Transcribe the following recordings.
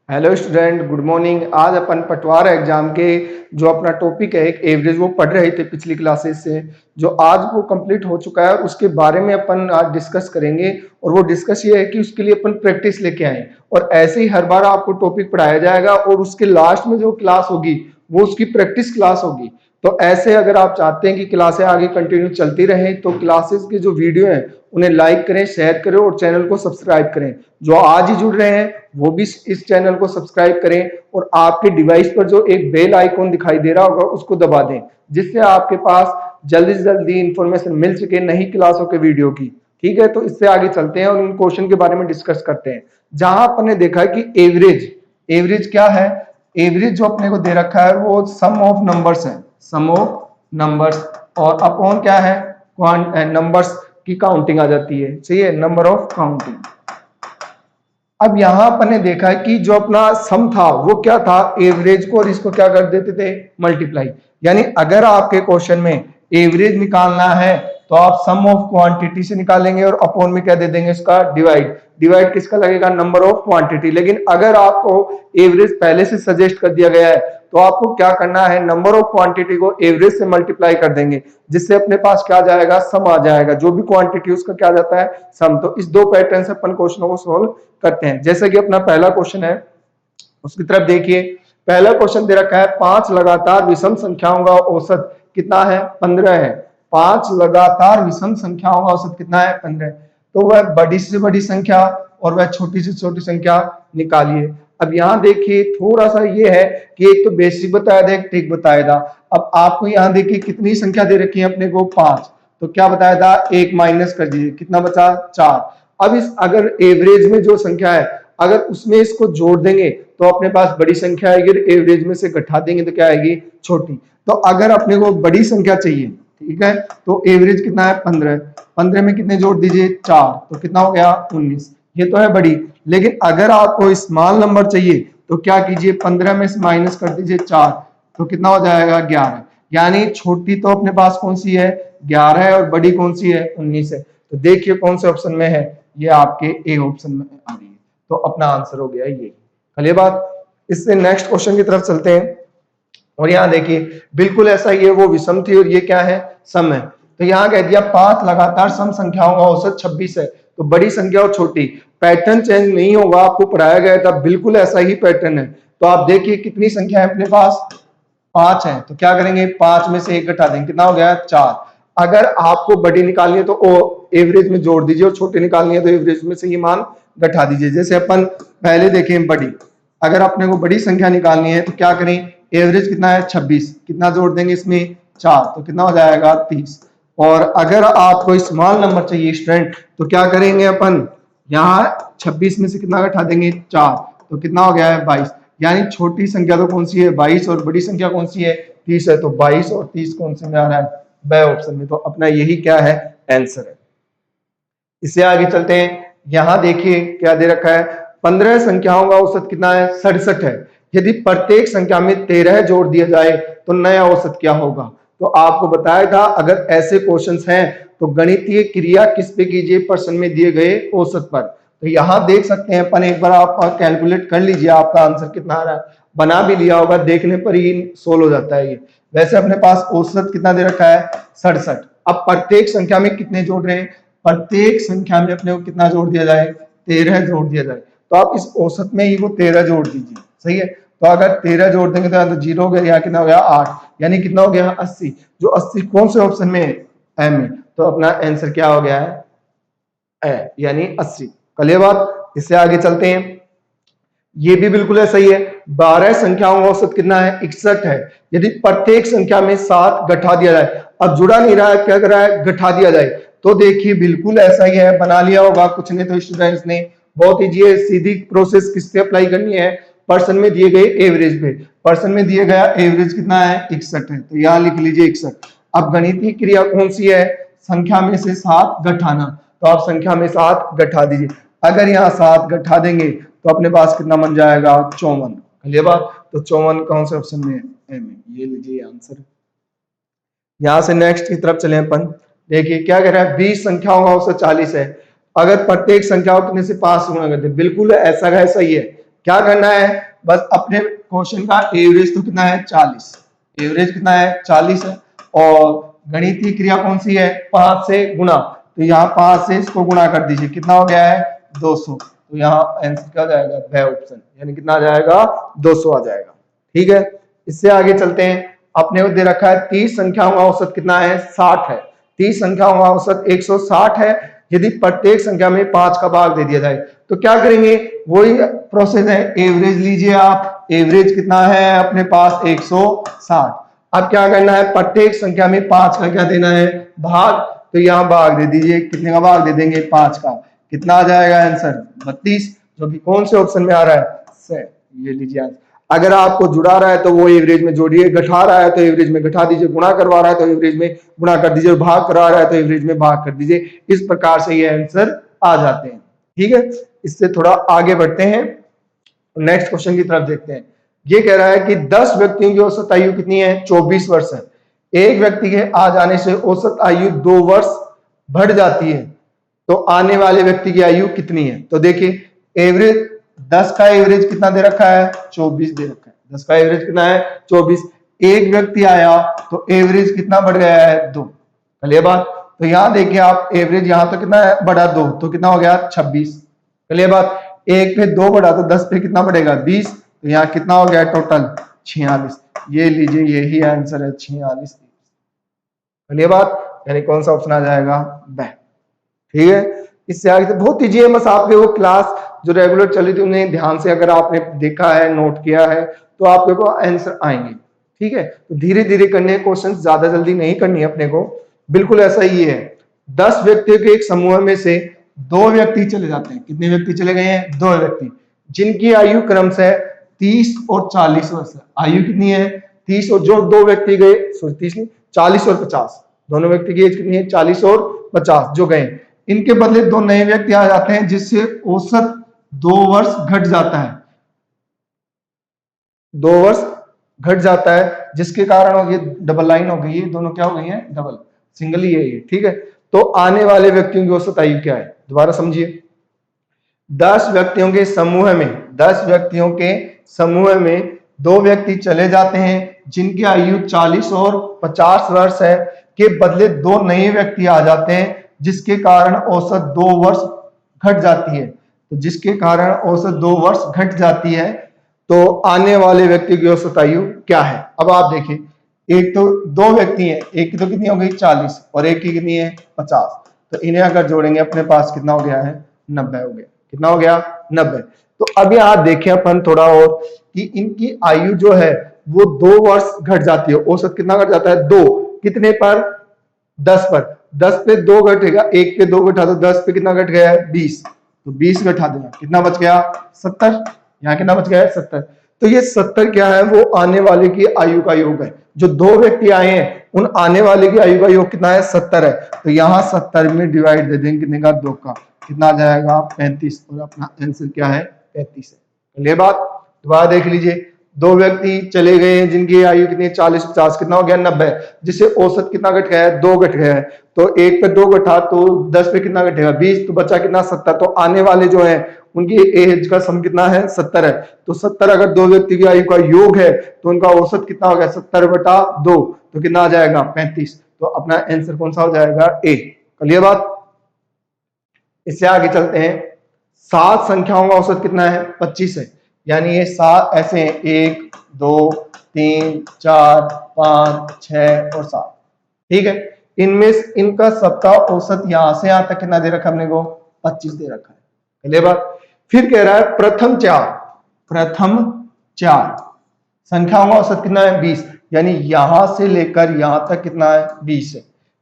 Hello student, good morning. आज अपन पटवार exam के जो अपना टॉपिक है एक एवरेज वो पढ़ रहे थे पिछली क्लासेस से, जो आज वो कंप्लीट हो चुका है। उसके बारे में अपन आज डिस्कस करेंगे। और वो डिस्कस ये है कि उसके लिए अपन प्रैक्टिस लेके आए और ऐसे ही हर बार आपको टॉपिक पढ़ाया जाएगा और उसके लास्ट में जो क्लास होगी वो उसकी प्रैक्टिस क्लास होगी। तो ऐसे अगर आप चाहते हैं कि क्लासें आगे कंटिन्यू चलती रहें तो क्लासेस के जो वीडियो हैं उन्हें लाइक करें, शेयर करें और चैनल को सब्सक्राइब करें। जो आज ही जुड़ रहे हैं वो भी इस चैनल को सब्सक्राइब करें और आपके डिवाइस पर जो एक बेल आइकॉन दिखाई दे रहा होगा उसको दबा दें, जिससे आपके पास जल्दी से जल्दी इंफॉर्मेशन मिल सके नई क्लासों के वीडियो की। ठीक है, तो इससे आगे चलते हैं और इन क्वेश्चन के बारे में डिस्कस करते हैं। जहां अपन ने देखा है कि एवरेज एवरेज क्या है। एवरेज जो अपने को दे रखा है वो सम ऑफ नंबर्स है, सम ऑफ नंबर्स। और अपॉन क्या है, नंबर्स की काउंटिंग आ जाती है। चाहिए नंबर ऑफ काउंटिंग। अब यहां अपन ने देखा है कि जो अपना सम था वो क्या था, एवरेज को और इसको क्या कर देते थे, मल्टीप्लाई। यानी अगर आपके क्वेश्चन में एवरेज निकालना है तो आप सम ऑफ क्वांटिटी से निकालेंगे और अपॉन में क्या दे देंगे, इसका डिवाइड। डिवाइड किसका लगेगा, नंबर ऑफ क्वांटिटी। लेकिन अगर आपको एवरेज पहले से सजेस्ट कर दिया गया है तो आपको क्या करना है, नंबर ऑफ क्वांटिटी को एवरेज से मल्टीप्लाई कर देंगे, जिससे अपने पास क्या जाएगा, सम आ जाएगा। जो भी क्वांटिटी उसका क्या जाता है, सम। तो इस दो पैटर्न से अपन क्वेश्चनों को सोल्व करते हैं। जैसे कि अपना पहला क्वेश्चन है उसकी तरफ देखिए। पहला क्वेश्चन दे रखा है 5 लगातार विषम संख्याओं का औसत कितना है, 15 है। 5 लगातार विषम संख्याओं का औसत कितना है, 15। तो वह बड़ी से बड़ी संख्या और वह छोटी से छोटी संख्या निकालिए। अब यहाँ देखिए थोड़ा सा ये है कि एक तो बेसिक बताया था, एक ट्रिक बताया था। अब आपको यहाँ देखिए कितनी संख्या दे रखी है अपने को, 5। तो क्या बताया था, 1 माइनस कर दीजिए, कितना बचा, 4। अब इस अगर एवरेज में जो संख्या है अगर उसमें इसको जोड़ देंगे तो अपने पास बड़ी संख्या आएगी, एवरेज में से घटा देंगे तो क्या आएगी, छोटी। तो अगर अपने को बड़ी संख्या चाहिए, ठीक है, तो एवरेज कितना है, 15। 15 में कितने जोड़ दीजिए, 4, तो कितना हो गया, 19। ये तो है बड़ी। लेकिन अगर आपको स्मॉल नंबर चाहिए तो क्या कीजिए, 15 में से माइनस कर दीजिए 4, तो कितना हो जाएगा, 11। यानी छोटी तो अपने पास कौन सी है, 11 है, और बड़ी कौन सी है, 19 है। तो देखिए कौन से ऑप्शन में है, ये आपके ए ऑप्शन में आ रही है। तो अपना आंसर हो गया ये। चलिए बात, इससे नेक्स्ट क्वेश्चन की तरफ चलते हैं। और यहाँ देखिए बिल्कुल ऐसा ही है, वो विषम थी और ये क्या है, सम है। तो यहाँ कह दिया 5 लगातार सम संख्याओं का औसत 26 है। तो बड़ी संख्या और छोटी, पैटर्न चेंज नहीं होगा, आपको पढ़ाया गया था बिल्कुल ऐसा ही पैटर्न है। तो आप देखिए कितनी संख्या है अपने पास, 5 है। तो क्या करेंगे, 5 में से 1 घटा देंगे, कितना हो गया, 4। अगर आपको बड़ी निकालनी है तो एवरेज में जोड़ दीजिए और छोटी निकालनी है तो एवरेज में से ये मान घटा दीजिए। जैसे अपन पहले देखें बड़ी, अगर अपने को बड़ी संख्या निकालनी है तो क्या करें, एवरेज कितना है, 26, कितना जोड़ देंगे इसमें, 4, तो कितना हो जाएगा, 30। और अगर आपको स्मॉल नंबर चाहिए स्टूडेंट तो क्या करेंगे अपन, यहाँ 26 में से कितना घटा देंगे, 4, तो कितना हो गया है, 22। यानी छोटी संख्या तो कौन सी है, 22, और बड़ी संख्या कौन सी है, 30 है। तो 22 और 30 कौन से में आ रहा है, ब ऑप्शन में। तो अपना यही क्या है, आंसर है। इससे आगे चलते हैं। यहां देखिए क्या दे रखा है, 15 संख्याओं का औसत कितना है, 67 है। यदि प्रत्येक संख्या में 13 जोड़ दिया जाए तो नया औसत क्या होगा। तो आपको बताया था अगर ऐसे क्वेश्चंस हैं तो गणितीय क्रिया किस पे कीजिए, प्रश्न में दिए गए औसत पर। तो यहां देख सकते हैं अपन, एक बार आप कैलकुलेट कर लीजिए आपका आंसर कितना आ रहा है। बना भी लिया होगा, देखने पर ही सोल्व हो जाता है ये। वैसे अपने पास औसत कितना दे रखा है, 67। अब प्रत्येक संख्या में कितने जोड़ रहे हैं, प्रत्येक संख्या में अपने को कितना जोड़ दिया जाए, 13 जोड़ दिया जाए। तो आप इस औसत में ही वो 13 जोड़ दीजिए, सही है। तो अगर 13 जोड़ देंगे तो 0 हो गया, यहाँ कितना हो गया, 8, यानी कितना हो गया, 80। जो 80 कौन से ऑप्शन में है, एम में। तो अपना आंसर क्या हो गया है, यानी 80। कल बात, इससे आगे चलते हैं। ये भी बिल्कुल ऐसा ही है, 12 संख्याओं का औसत कितना है, 61 है। यदि प्रत्येक संख्या में 7 घटा दिया जाए, अब जुड़ा नहीं रहा है, क्या कर रहा है, घटा दिया जाए। तो देखिए बिल्कुल ऐसा ही है, बना लिया होगा कुछ ने तो स्टूडेंट्स ने। बहुत इजी है, सीधी प्रोसेस किस पे अप्लाई करनी है, पर्सन में दिए गए एवरेज पे। पर्सन में दिए गया एवरेज कितना है, 61 है। तो यहाँ लिख लीजिए 61। अब गणितीय क्रिया कौन सी है, संख्या में से 7 घटाना। तो आप संख्या में 7 घटा दीजिए। अगर यहाँ 7 घटा देंगे तो अपने पास कितना बन जाएगा, 54। ये बात, तो 54 कौन से ऑप्शन में, ए में। ये लीजिए आंसर। यहां से नेक्स्ट की तरफ चले अपन। देखिए क्या कह रहा है, 20 संख्याओं का औसत 40 है। अगर प्रत्येक संख्या को कितने से 5 गुणा करते हैं, बिल्कुल ऐसा का ऐसा ही है। क्या करना है, बस अपने क्वेश्चन का एवरेज तो कितना है 40, एवरेज कितना है 40 है, और गणितीय क्रिया कौन सी है 5 से गुणा, तो यहाँ 5 से इसको गुणा कर दीजिए, कितना हो गया है 200, तो यहाँ आंसर क्या जाएगा ब ऑप्शन, यानी कितना आ जाएगा 200 आ जाएगा। ठीक है, इससे आगे चलते हैं। अपने को दे रखा है 30 संख्याओं का औसत कितना है 60 है, 30 संख्याओं का औसत 160 है, यदि प्रत्येक संख्या में 5 का भाग दे दिया जाए तो क्या करेंगे, वही प्रोसेस है, एवरेज लीजिए आप, एवरेज कितना है अपने पास 160। अब क्या करना है, प्रत्येक संख्या में 5 का क्या देना है भाग, तो यहाँ भाग दे दीजिए, कितने का भाग दे देंगे 5 का, कितना आ जाएगा आंसर 32, जो कि कौन से ऑप्शन में आ रहा है से, ये लीजिए आंसर। अगर आपको जुड़ा रहा है तो वो एवरेज में जोड़िए, घटा रहा है तो एवरेज में घटा दीजिए, गुणा करवा रहा है तो एवरेज में गुणा कर दीजिए, भाग करा रहा है तो एवरेज में भाग कर दीजिए, इस प्रकार से ये आंसर आ जाते हैं। ठीक है, इससे थोड़ा आगे बढ़ते हैं, नेक्स्ट क्वेश्चन की तरफ देखते हैं। ये कह रहा है कि 10 व्यक्तियों की औसत आयु कितनी है 24 वर्ष है, एक व्यक्ति के आ जाने से औसत आयु 2 वर्ष बढ़ जाती है, तो आने वाले व्यक्ति की आयु कितनी है, तो देखिए एवरेज 10 का एवरेज कितना दे रखा है 24 दे रखा है, 10 का एवरेज कितना है 24, एक व्यक्ति आया तो एवरेज कितना बढ़ गया है 2, चलिए बात, तो यहां देखिए आप एवरेज यहां तो कितना है बढ़ा 2, तो कितना हो गया 26, चलिए बात, एक पे 2 बढ़ा तो 10 पे कितना बढ़ेगा 20, तो यहाँ कितना हो गया टोटल 46, ये लीजिए यही आंसर है 46, चलिए बात, यानी कौन सा ऑप्शन आ जाएगा ब। ठीक है, इससे आगे तो बहुत इजी है, बस आपके वो क्लास जो रेगुलर चली थी उन्हें ध्यान से अगर आपने देखा है नोट किया है तो आपके को आंसर आएंगे। ठीक है, तो धीरे धीरे करने क्वेश्चन, ज्यादा जल्दी नहीं करनी है अपने को, बिल्कुल ऐसा ही है। 10 व्यक्तियों के एक समूह में से 2 व्यक्ति चले जाते हैं, कितने व्यक्ति चले गए हैं 2 व्यक्ति, जिनकी आयु क्रमशः 30 और 40 वर्ष है, आयु कितनी है 30, और जो 2 व्यक्ति गए, सॉरी 30 नहीं 40 और 50, दोनों व्यक्ति की एज कितनी है 40 और 50 जो गए, इनके बदले 2 नए व्यक्ति आ जाते हैं, जिससे औसत 2 वर्ष घट जाता है, 2 वर्ष घट जाता है, जिसके कारण ये डबल लाइन हो गई है, दोनों क्या हो गई हैं डबल, सिंगल ही है ये। ठीक है, तो आने वाले व्यक्तियों की औसत आयु क्या है, दोबारा समझिए, 10 व्यक्तियों के समूह में, 10 व्यक्तियों के समूह में 2 व्यक्ति चले जाते हैं जिनकी आयु 40 और 50 वर्ष है, के बदले 2 नए व्यक्ति आ जाते हैं, जिसके कारण औसत 2 वर्ष घट जाती है, तो जिसके कारण औसत 2 वर्ष घट जाती है, तो आने वाले व्यक्ति की औसत आयु क्या है। अब आप देखिए, एक तो 2 व्यक्ति हैं, एक की तो कितनी हो गई 40 और एक की कितनी है 50, तो इन्हें अगर जोड़ेंगे अपने पास कितना हो गया है 90 हो गया, कितना हो गया 90। तो अब यहाँ देखें अपन थोड़ा और कि इनकी आयु जो है वो 2 वर्ष घट जाती है, औसत कितना घट जाता है 2, कितने पर 10 पर, 10 पे 2 घटेगा, एक पे 2 घटा तो 10 पे कितना घट गया है 20, तो 20 घटा देना कितना बच गया 70, यहाँ कितना बच गया है 70, तो ये 70 क्या है वो आने वाले की आयु का योग है, जो 2 व्यक्ति आए हैं उन आने वाले की आयु का योग कितना है 70 है, तो यहाँ 70 में डिवाइड दे देंगे कितने का 2 का, कितना आ जाएगा 35, और अपना आंसर क्या है 35 है। ये बात दोबारा देख लीजिए, 2 व्यक्ति चले गए हैं जिनकी आयु कितनी 40 50, कितना हो गया 90, जिससे औसत कितना घट गया है 2 घट गया है, तो एक पे 2 घटा तो 10 पे कितना घटेगा 20, तो बचा कितना 70, तो आने वाले जो है उनकी एज का सम कितना है 70 है, तो 70 अगर 2 व्यक्ति की आयु का योग है तो उनका औसत कितना हो गया 70 बटा 2, तो कितना आ जाएगा 35, तो अपना आंसर कौन सा हो जाएगा ए। क्लियर बात, इससे आगे चलते हैं। 7 संख्याओं का औसत कितना है 25 है, यानी ये 7 ऐसे हैं 1 2 3 4 5 6 और 7। ठीक है, इनमें इनका सबका औसत यहां से यहां तक कितना दे रखा है हमने को 25 दे रखा है। पहले बात, फिर कह रहा है प्रथम चार संख्याओं का औसत कितना है 20, यानी यहां से लेकर यहां तक कितना है 20 है।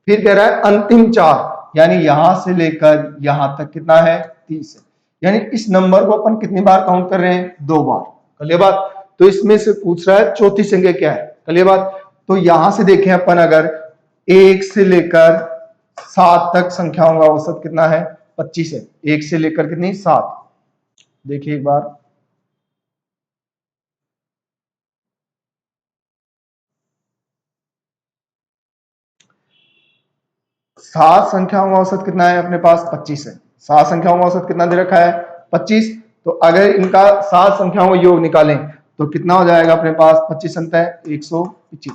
फिर कह रहा है अंतिम 4, यानी यहां से लेकर यहां तक कितना है 30 है, यानी इस नंबर को अपन कितनी बार काउंट कर रहे हैं 2 बार। कलियर बात, तो इसमें से पूछ रहा है चौथी संख्या क्या है। कलियर बात, तो यहां से देखें अपन अगर 1 से लेकर 7 तक संख्याओं का औसत कितना है 25 है, 1 से लेकर कितनी 7, देखिए एक बार 7 संख्याओं का औसत कितना है अपने पास 25 है, 7 संख्याओं का औसत कितना दे रखा है 25, तो अगर इनका 7 संख्याओं का योग निकालें तो कितना हो जाएगा अपने पास? 25 अंक है 175।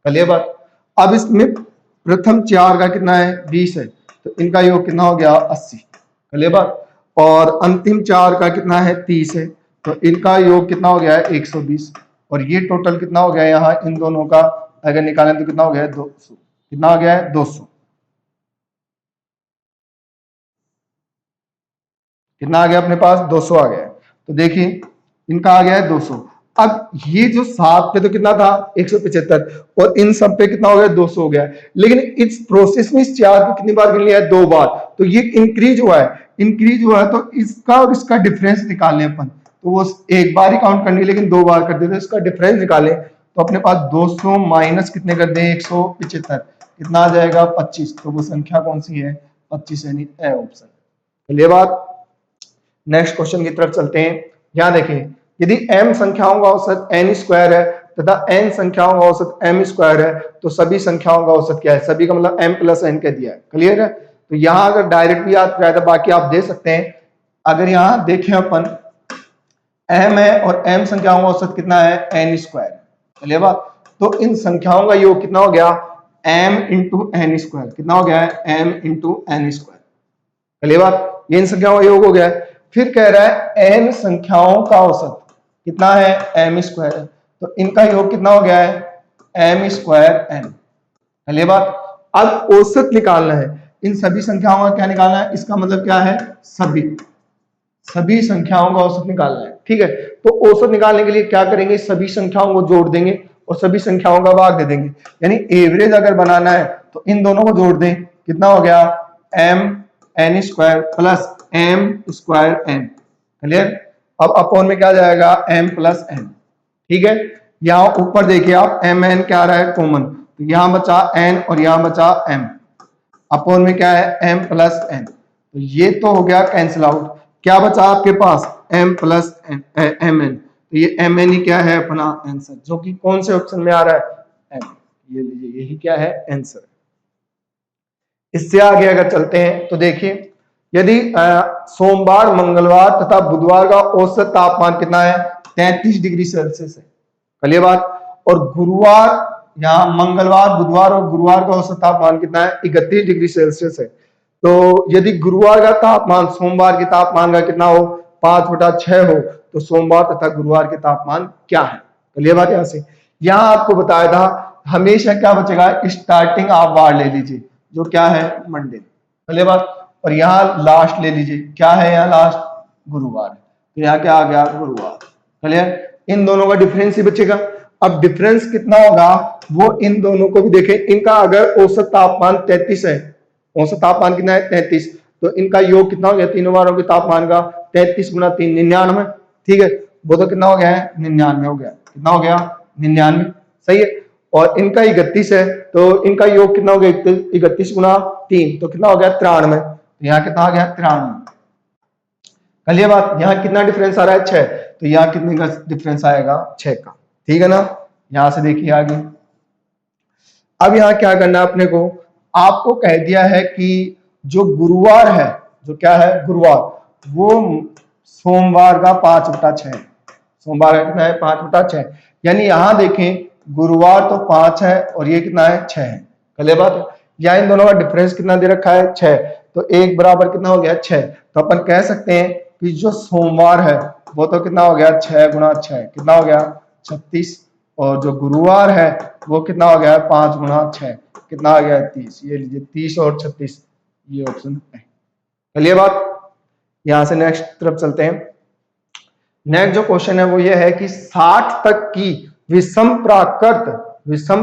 चलिए बात। अब इसमें प्रथम 4 का कितना है? 20 है, तो इनका योग कितना हो गया? 80। चलिए बात। और अंतिम 4 का कितना है? 30 है, तो इनका योग कितना हो गया है? 120। और ये टोटल कितना हो गया यहाँ इन दोनों का अगर निकालें तो कितना हो गया है? 200। कितना आ गया है? 200। कितना आ गया अपने पास? 200 आ गया है। तो देखिए इनका आ गया है 200। अब ये जो 7 पे तो कितना था? 175, और इन सब पे कितना हो गया? 200 हो गया। लेकिन इस प्रोसेस में इस 4 को कितनी बार गिन लिया है? 2 बार। तो ये इंक्रीज हुआ है, इंक्रीज हुआ है, तो इसका और इसका डिफरेंस निकालने अपन, तो वो एक बार ही काउंट करनी, लेकिन 2 बार कर देते, इसका डिफरेंस निकालें तो अपने पास 200 माइनस कितने कर दें? 175, कितना आ जाएगा? 25। तो वो संख्या कौन सी है? 25, यानी ए ऑप्शन। चलिए बात नेक्स्ट क्वेश्चन की तरफ चलते हैं। यहां देखें, यदि m संख्याओं का औसत n स्क्वायर है तथा n संख्याओं का औसत m स्क्वायर है, तो सभी संख्याओं का औसत क्या है? सभी का मतलब m प्लस n कह दिया है। क्लियर है? तो यहां अगर डायरेक्ट भी याद किया था, बाकी आप दे सकते हैं। अगर यहां देखें अपन, m है और m संख्याओं का औसत कितना है? n square. चलिए बात। तो इन संख्याओं का योग कितना हो गया? m into N square. कितना हो गया है? m into N square. चलिए बात, ये इन संख्याओं का योग हो गया है। फिर कह रहा है n संख्याओं का औसत कितना है? m स्क्वायर है, तो इनका योग कितना हो गया है? m square n। चलिए बात। अब औसत निकालना है, इन सभी संख्याओं का क्या निकालना है? इसका मतलब क्या है? सभी संख्याओं का औसत निकालना है। ठीक है, तो औसत निकालने के लिए क्या करेंगे? सभी संख्याओं को जोड़ देंगे और सभी संख्याओं का भाग दे देंगे, यानी एवरेज अगर बनाना है तो इन दोनों को जोड़ दें। कितना हो गया? m n square plus m square n। Clear? अब अपॉन में क्या जाएगा? m plus n। ठीक है, यहाँ ऊपर देखिए आप, m n क्या आ रहा है? कॉमन, तो यहाँ बचा n और यहाँ बचा m। अपॉन में क्या है? m plus n। तो ये तो हो गया कैंसिल आउट। क्या बचा आपके पास? m plus M N. तो ये एम एन ही क्या है? अपना आंसर, जो कि कौन से ऑप्शन में आ रहा है? m। ये लीजिए, यही क्या है? आंसर। इससे आगे अगर चलते हैं तो देखिए, यदि सोमवार, मंगलवार तथा बुधवार का औसत तापमान कितना है? 33 डिग्री सेल्सियस है। चलिए बात। और गुरुवार, यहाँ मंगलवार, बुधवार और गुरुवार का औसत तापमान कितना है? 31 डिग्री सेल्सियस है। तो यदि गुरुवार का तापमान सोमवार के तापमान का कितना हो? 5/6 हो, तो सोमवार तथा गुरुवार के तापमान क्या है? चलिए बात। यहां से यहां आपको बताया था, हमेशा क्या बचेगा? स्टार्टिंग आप वार ले लीजिए, जो क्या है? मंडे। चलिए बात। और यहाँ लास्ट ले लीजिए, क्या है यहाँ लास्ट? गुरुवार। तो यहाँ क्या आ गया? गुरुवार। क्लियर? इन दोनों का डिफरेंस ही बचेगा। अब डिफरेंस कितना होगा वो इन दोनों को भी देखें। इनका अगर औसत तापमान 33 है, औसत तापमान कितना है? 33, तो इनका योग कितना हो गया? तीनों बारों के तापमान का 33 गुना 3, 99। ठीक है, वो तो कितना हो गया है? 99 हो गया। कितना हो गया? 99। सही है। और इनका 31 है, तो इनका योग कितना हो गया? 31 गुना 3, तो कितना हो गया? 93। तो यहाँ कितना आ गया? 93। कल ये बात, यहाँ कितना डिफरेंस आ रहा है? 6, तो यहाँ कितने का डिफरेंस आएगा? 6 का। ठीक है ना? यहां से देखिए आगे। अब यहाँ क्या करना है अपने को? आपको कह दिया है कि जो गुरुवार है, जो क्या है? गुरुवार, वो सोमवार का 5/6। सोमवार का कितना है? 5/6। यानी यहां देखें, गुरुवार तो 5 है और ये कितना है? 6 है। कल बात है। या इन दोनों का डिफरेंस कितना दे रखा है? 6। तो एक बराबर कितना हो गया? 6। तो अपन कह सकते हैं कि जो सोमवार है वो तो कितना हो गया? 6 गुना 6, कितना हो गया? 36। और जो गुरुवार है वो कितना हो गया? 5 गुना 6, कितना आ गया? 30। ये लीजिए 30 और 36, ये ऑप्शन है। चलिए बात, यहां से नेक्स्ट तरफ चलते हैं। नेक्स्ट जो क्वेश्चन है वो ये है कि 60 तक की विषम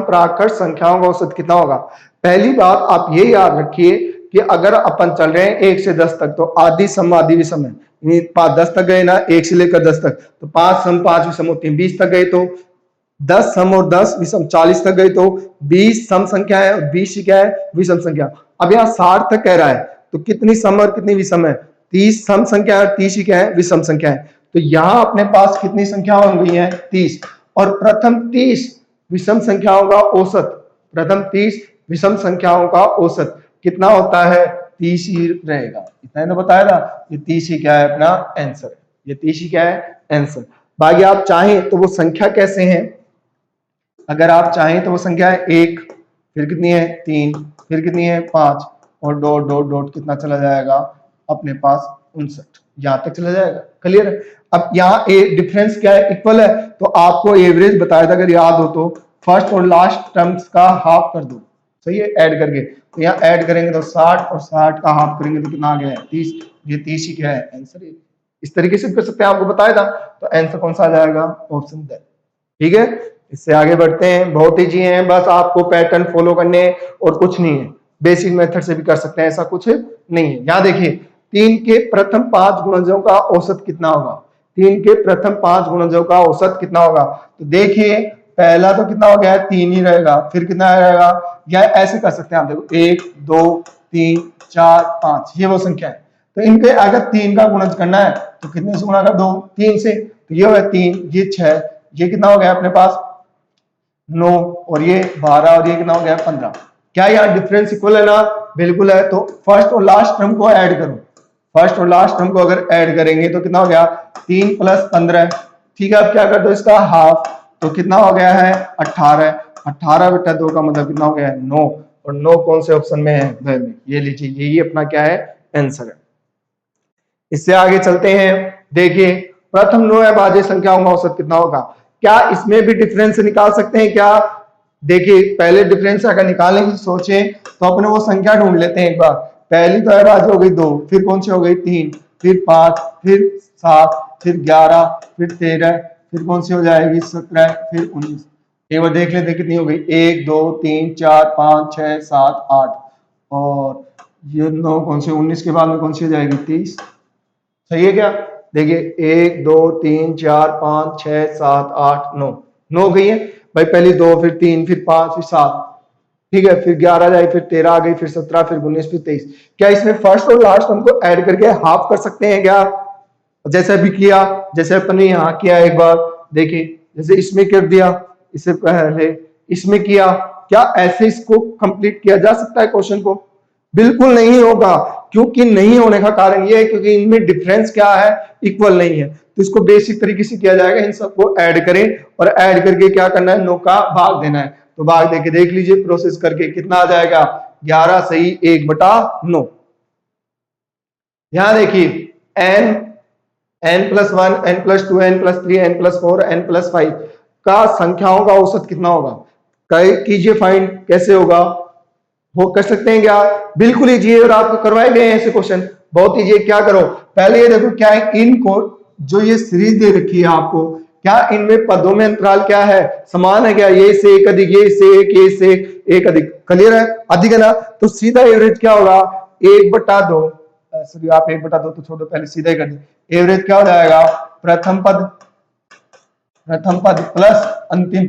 प्राकृत संख्याओं का औसत कितना होगा? पहली बात आप ये याद रखिए कि अगर अपन चल रहे हैं 1 से 10 तक, तो आदि सम आदि विषम है। 10 तक गए ना, 1 से लेकर 10 तक, तो 5 सम 5 विषम होती है। 20 तक गए तो 10 सम और 10 विषम। 40 तक गए तो 20 सम संख्या है और 20 क्या है? विषम संख्या। अब यहाँ 60 तक कह रहा है, तो कितनी सम और कितनी विषम है? 30 सम संख्या है और 30 क्या है? विषम संख्या है। तो यहाँ अपने पास कितनी संख्या हो गई है? 30। और प्रथम 30 विषम संख्याओं का औसत, प्रथम 30 विषम संख्याओं का औसत कितना होता है? 30 ही रहेगा। इतना ही तो बताया था, ये 30 ही क्या है अपना आंसर, ये 30 ही क्या है आंसर। बाकी आप चाहें तो वो संख्या कैसे हैं, अगर आप चाहें तो वो संख्या है 1, फिर कितनी है 3, फिर कितनी है 5 और डॉट डॉट डॉट कितना चला जाएगा अपने पास 59, यहां तक चला जाएगा। क्लियर है। अब यहाँ डिफरेंस क्या है, इक्वल है, तो आपको एवरेज बताया था अगर याद हो तो फर्स्ट और लास्ट टर्म्स का हाफ कर दो, सही है, ऐड करके। तो यहाँ ऐड करेंगे तो 60 और 60 का हाफ करेंगे तो कितना आ गया है 30, ये 30 ही क्या है आंसर। इस तरीके से कर सकते हैं, आपको बताया था। तो आंसर कौन सा आ जाएगा, ऑप्शन द। ठीक है, इससे आगे बढ़ते हैं। बहुत ईजी है, बस आपको पैटर्न फॉलो करने और कुछ नहीं है, बेसिक मेथड से भी कर सकते हैं, ऐसा कुछ नहीं है। यहाँ देखिए 3 के प्रथम 5 गुणजों का औसत कितना होगा, 3 के प्रथम 5 गुणजों का औसत कितना होगा। तो देखिए पहला तो कितना हो गया, 3 ही रहेगा, फिर कितना रहेगा, या ऐसे कर सकते हैं आप, देखो 1 2 3 4 5 ये वो संख्या है। तो इनके अगर 3 का गुणज करना है तो कितने से गुणा कर दो, 3 से। तो ये हो गया 3, ये 6, ये कितना हो गया अपने पास 9 और ये 12 और ये कितना हो गया 15। क्या यहाँ डिफरेंस इक्वल है ना, बिल्कुल है। तो फर्स्ट और लास्ट टर्म को ऐड करो, फर्स्ट और लास्ट टर्म को अगर ऐड करेंगे तो कितना हो गया 3 + 15। ठीक है, अब क्या कर दो इसका हाफ, तो कितना हो गया है 18, 18/2 का मतलब कितना हो गया है 9, और 9 कौन से ऑप्शन में है, ब में। ये लीजिए यही अपना क्या है आंसर है। इससे आगे चलते हैं। देखिए प्रथम 9 अभाज्य संख्याओं का औसत कितना होगा, क्या इसमें भी डिफरेंस निकाल सकते हैं क्या। देखिए पहले डिफरेंस अगर निकालने की सोचें तो अपने वो संख्या ढूंढ लेते हैं एक बार। पहली तो अभाज्य हो गई 2, फिर कौन सी हो गई 3, फिर 5, फिर 7, फिर 11, फिर 13, फिर कौन सी हो जाएगी 17, फिर 19। एक बार देख लेते कितनी हो गई, 1 2 3 4 5 6 7 8 और ये 9 कौन सी 19 के बाद में कौन सी हो जाएगी 30। सही है क्या, देखिए 1 2 3 4 5 6 7 8 9, 9 गई है भाई, पहली 2 फिर 3 फिर 5 फिर 7, ठीक है, फिर 11 जाए, फिर 13 आ गई, फिर 17 फिर 19 फिर 23। क्या इसमें फर्स्ट और लास्ट हमको ऐड करके हाफ कर सकते हैं क्या, जैसे अभी किया, जैसे अपन ने यहाँ किया एक बार। देखिए जैसे इसमें कर दिया, इससे पहले इसमें किया, क्या ऐसे इसको कंप्लीट किया जा सकता है क्वेश्चन को, बिल्कुल नहीं होगा। क्योंकि नहीं होने का कारण यह है क्योंकि इनमें डिफरेंस क्या है, इक्वल नहीं है। तो इसको बेसिक तरीके से किया जाएगा, इन सबको ऐड करें और ऐड करके क्या करना है 9 का भाग देना है। तो भाग देके देख लीजिए प्रोसेस करके कितना आ जाएगा 11 सही 1/9। यहां देखिए n+1 n+2 n+3 n+4 n+5 का संख्याओं का औसत कितना होगा, कीजिए फाइंड, कैसे होगा, वो कर सकते हैं क्या, बिल्कुल इजी है और आपको करवाए गए हैं ऐसे क्वेश्चन, बहुत इजी है। क्या करो पहले ये देखो क्या है, इनको जो ये सीरीज दे रखी है आपको, क्या इनमें पदों में अंतराल क्या है, समान है क्या, ये से एक अधिक, ये से एक, ये से एक अधिक, क्लियर है, अधिक है ना। तो सीधा एवरेज क्या होगा 1/2, सॉरी आप 1/2 तो छोड़ो, पहले सीधा ही कर दे। एवरेज क्या हो जाएगा, प्रथम पद प्लस अंतिम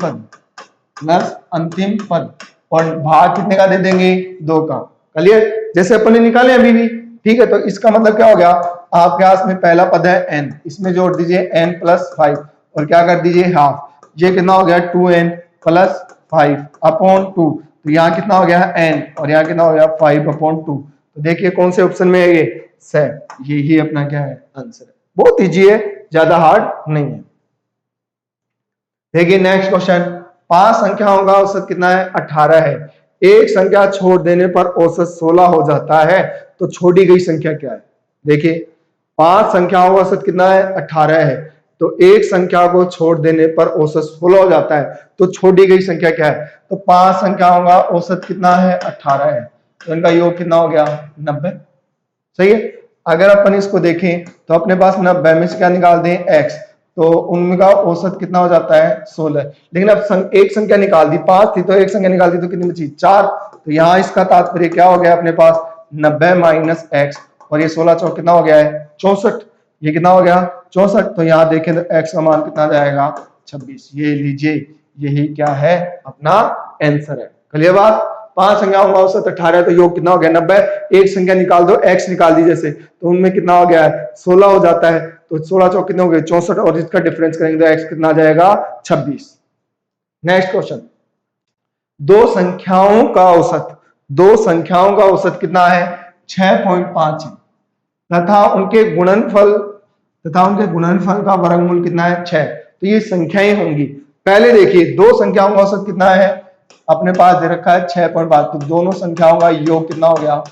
पद और भाग कितने का दे देंगे 2 का। क्लियर, जैसे अपन ने निकाले अभी भी, ठीक है। तो इसका मतलब क्या हो गया, आपके पास में पहला पद है n, इसमें जोड़ दीजिए n+5 और क्या कर दीजिए हाफ, ये कितना हो गया 2n + 5/2। तो यहाँ कितना हो गया n और यहाँ कितना हो गया 5/2। तो देखिए कौन से ऑप्शन में है ये से, यही अपना क्या है आंसर है। बहुत इजी है, ज्यादा हार्ड नहीं है। देखिए नेक्स्ट क्वेश्चन, 5 संख्याओं का औसत कितना है 18 है, एक संख्या छोड़ देने पर औसत 16 हो जाता है, तो छोड़ी गई संख्या क्या है। देखिए 5 संख्याओं का औसत कितना है 18 है, तो एक संख्या को छोड़ देने पर औसत 16 हो जाता है, तो छोड़ी गई संख्या क्या है। तो 5 संख्याओं का औसत कितना है 18 है, तो इनका योग कितना हो गया 90। सही है, अगर अपन इसको देखें तो अपने पास 90 में से क्या निकाल दें x, तो उनका औसत कितना हो जाता है 16। लेकिन अब एक संख्या निकाल दी, 5 थी तो एक संख्या निकाल दी तो कितनी बची 4। तो यहाँ इसका तात्पर्य क्या हो गया अपने पास 90 - x और ये 16 चौक कितना हो गया है 64, ये कितना हो गया 64। तो यहाँ देखें तो x का मान कितना जाएगा 26। ये लीजिए यही क्या है अपना आंसर है। क्लियर बात, 5 संख्याओं का औसत 18 है तो योग कितना हो गया 90। एक संख्या निकाल दो, x निकाल दी जैसे, तो उनमें कितना हो गया है 16 हो जाता है, तो 16 चौक कितने हो गए 64 और इसका डिफरेंस करेंगे तो x कितना आ जाएगा 26। नेक्स्ट क्वेश्चन, दो संख्याओं का औसत कितना है 6.5 है तथा उनके गुणनफल का वर्गमूल कितना है 6। तो ये संख्याएं होंगी। पहले देखिए दो संख्याओं का औसत कितना है, अपने पास दे रखा है 6.5, तो दोनों संख्याओं का योग कितना हो गया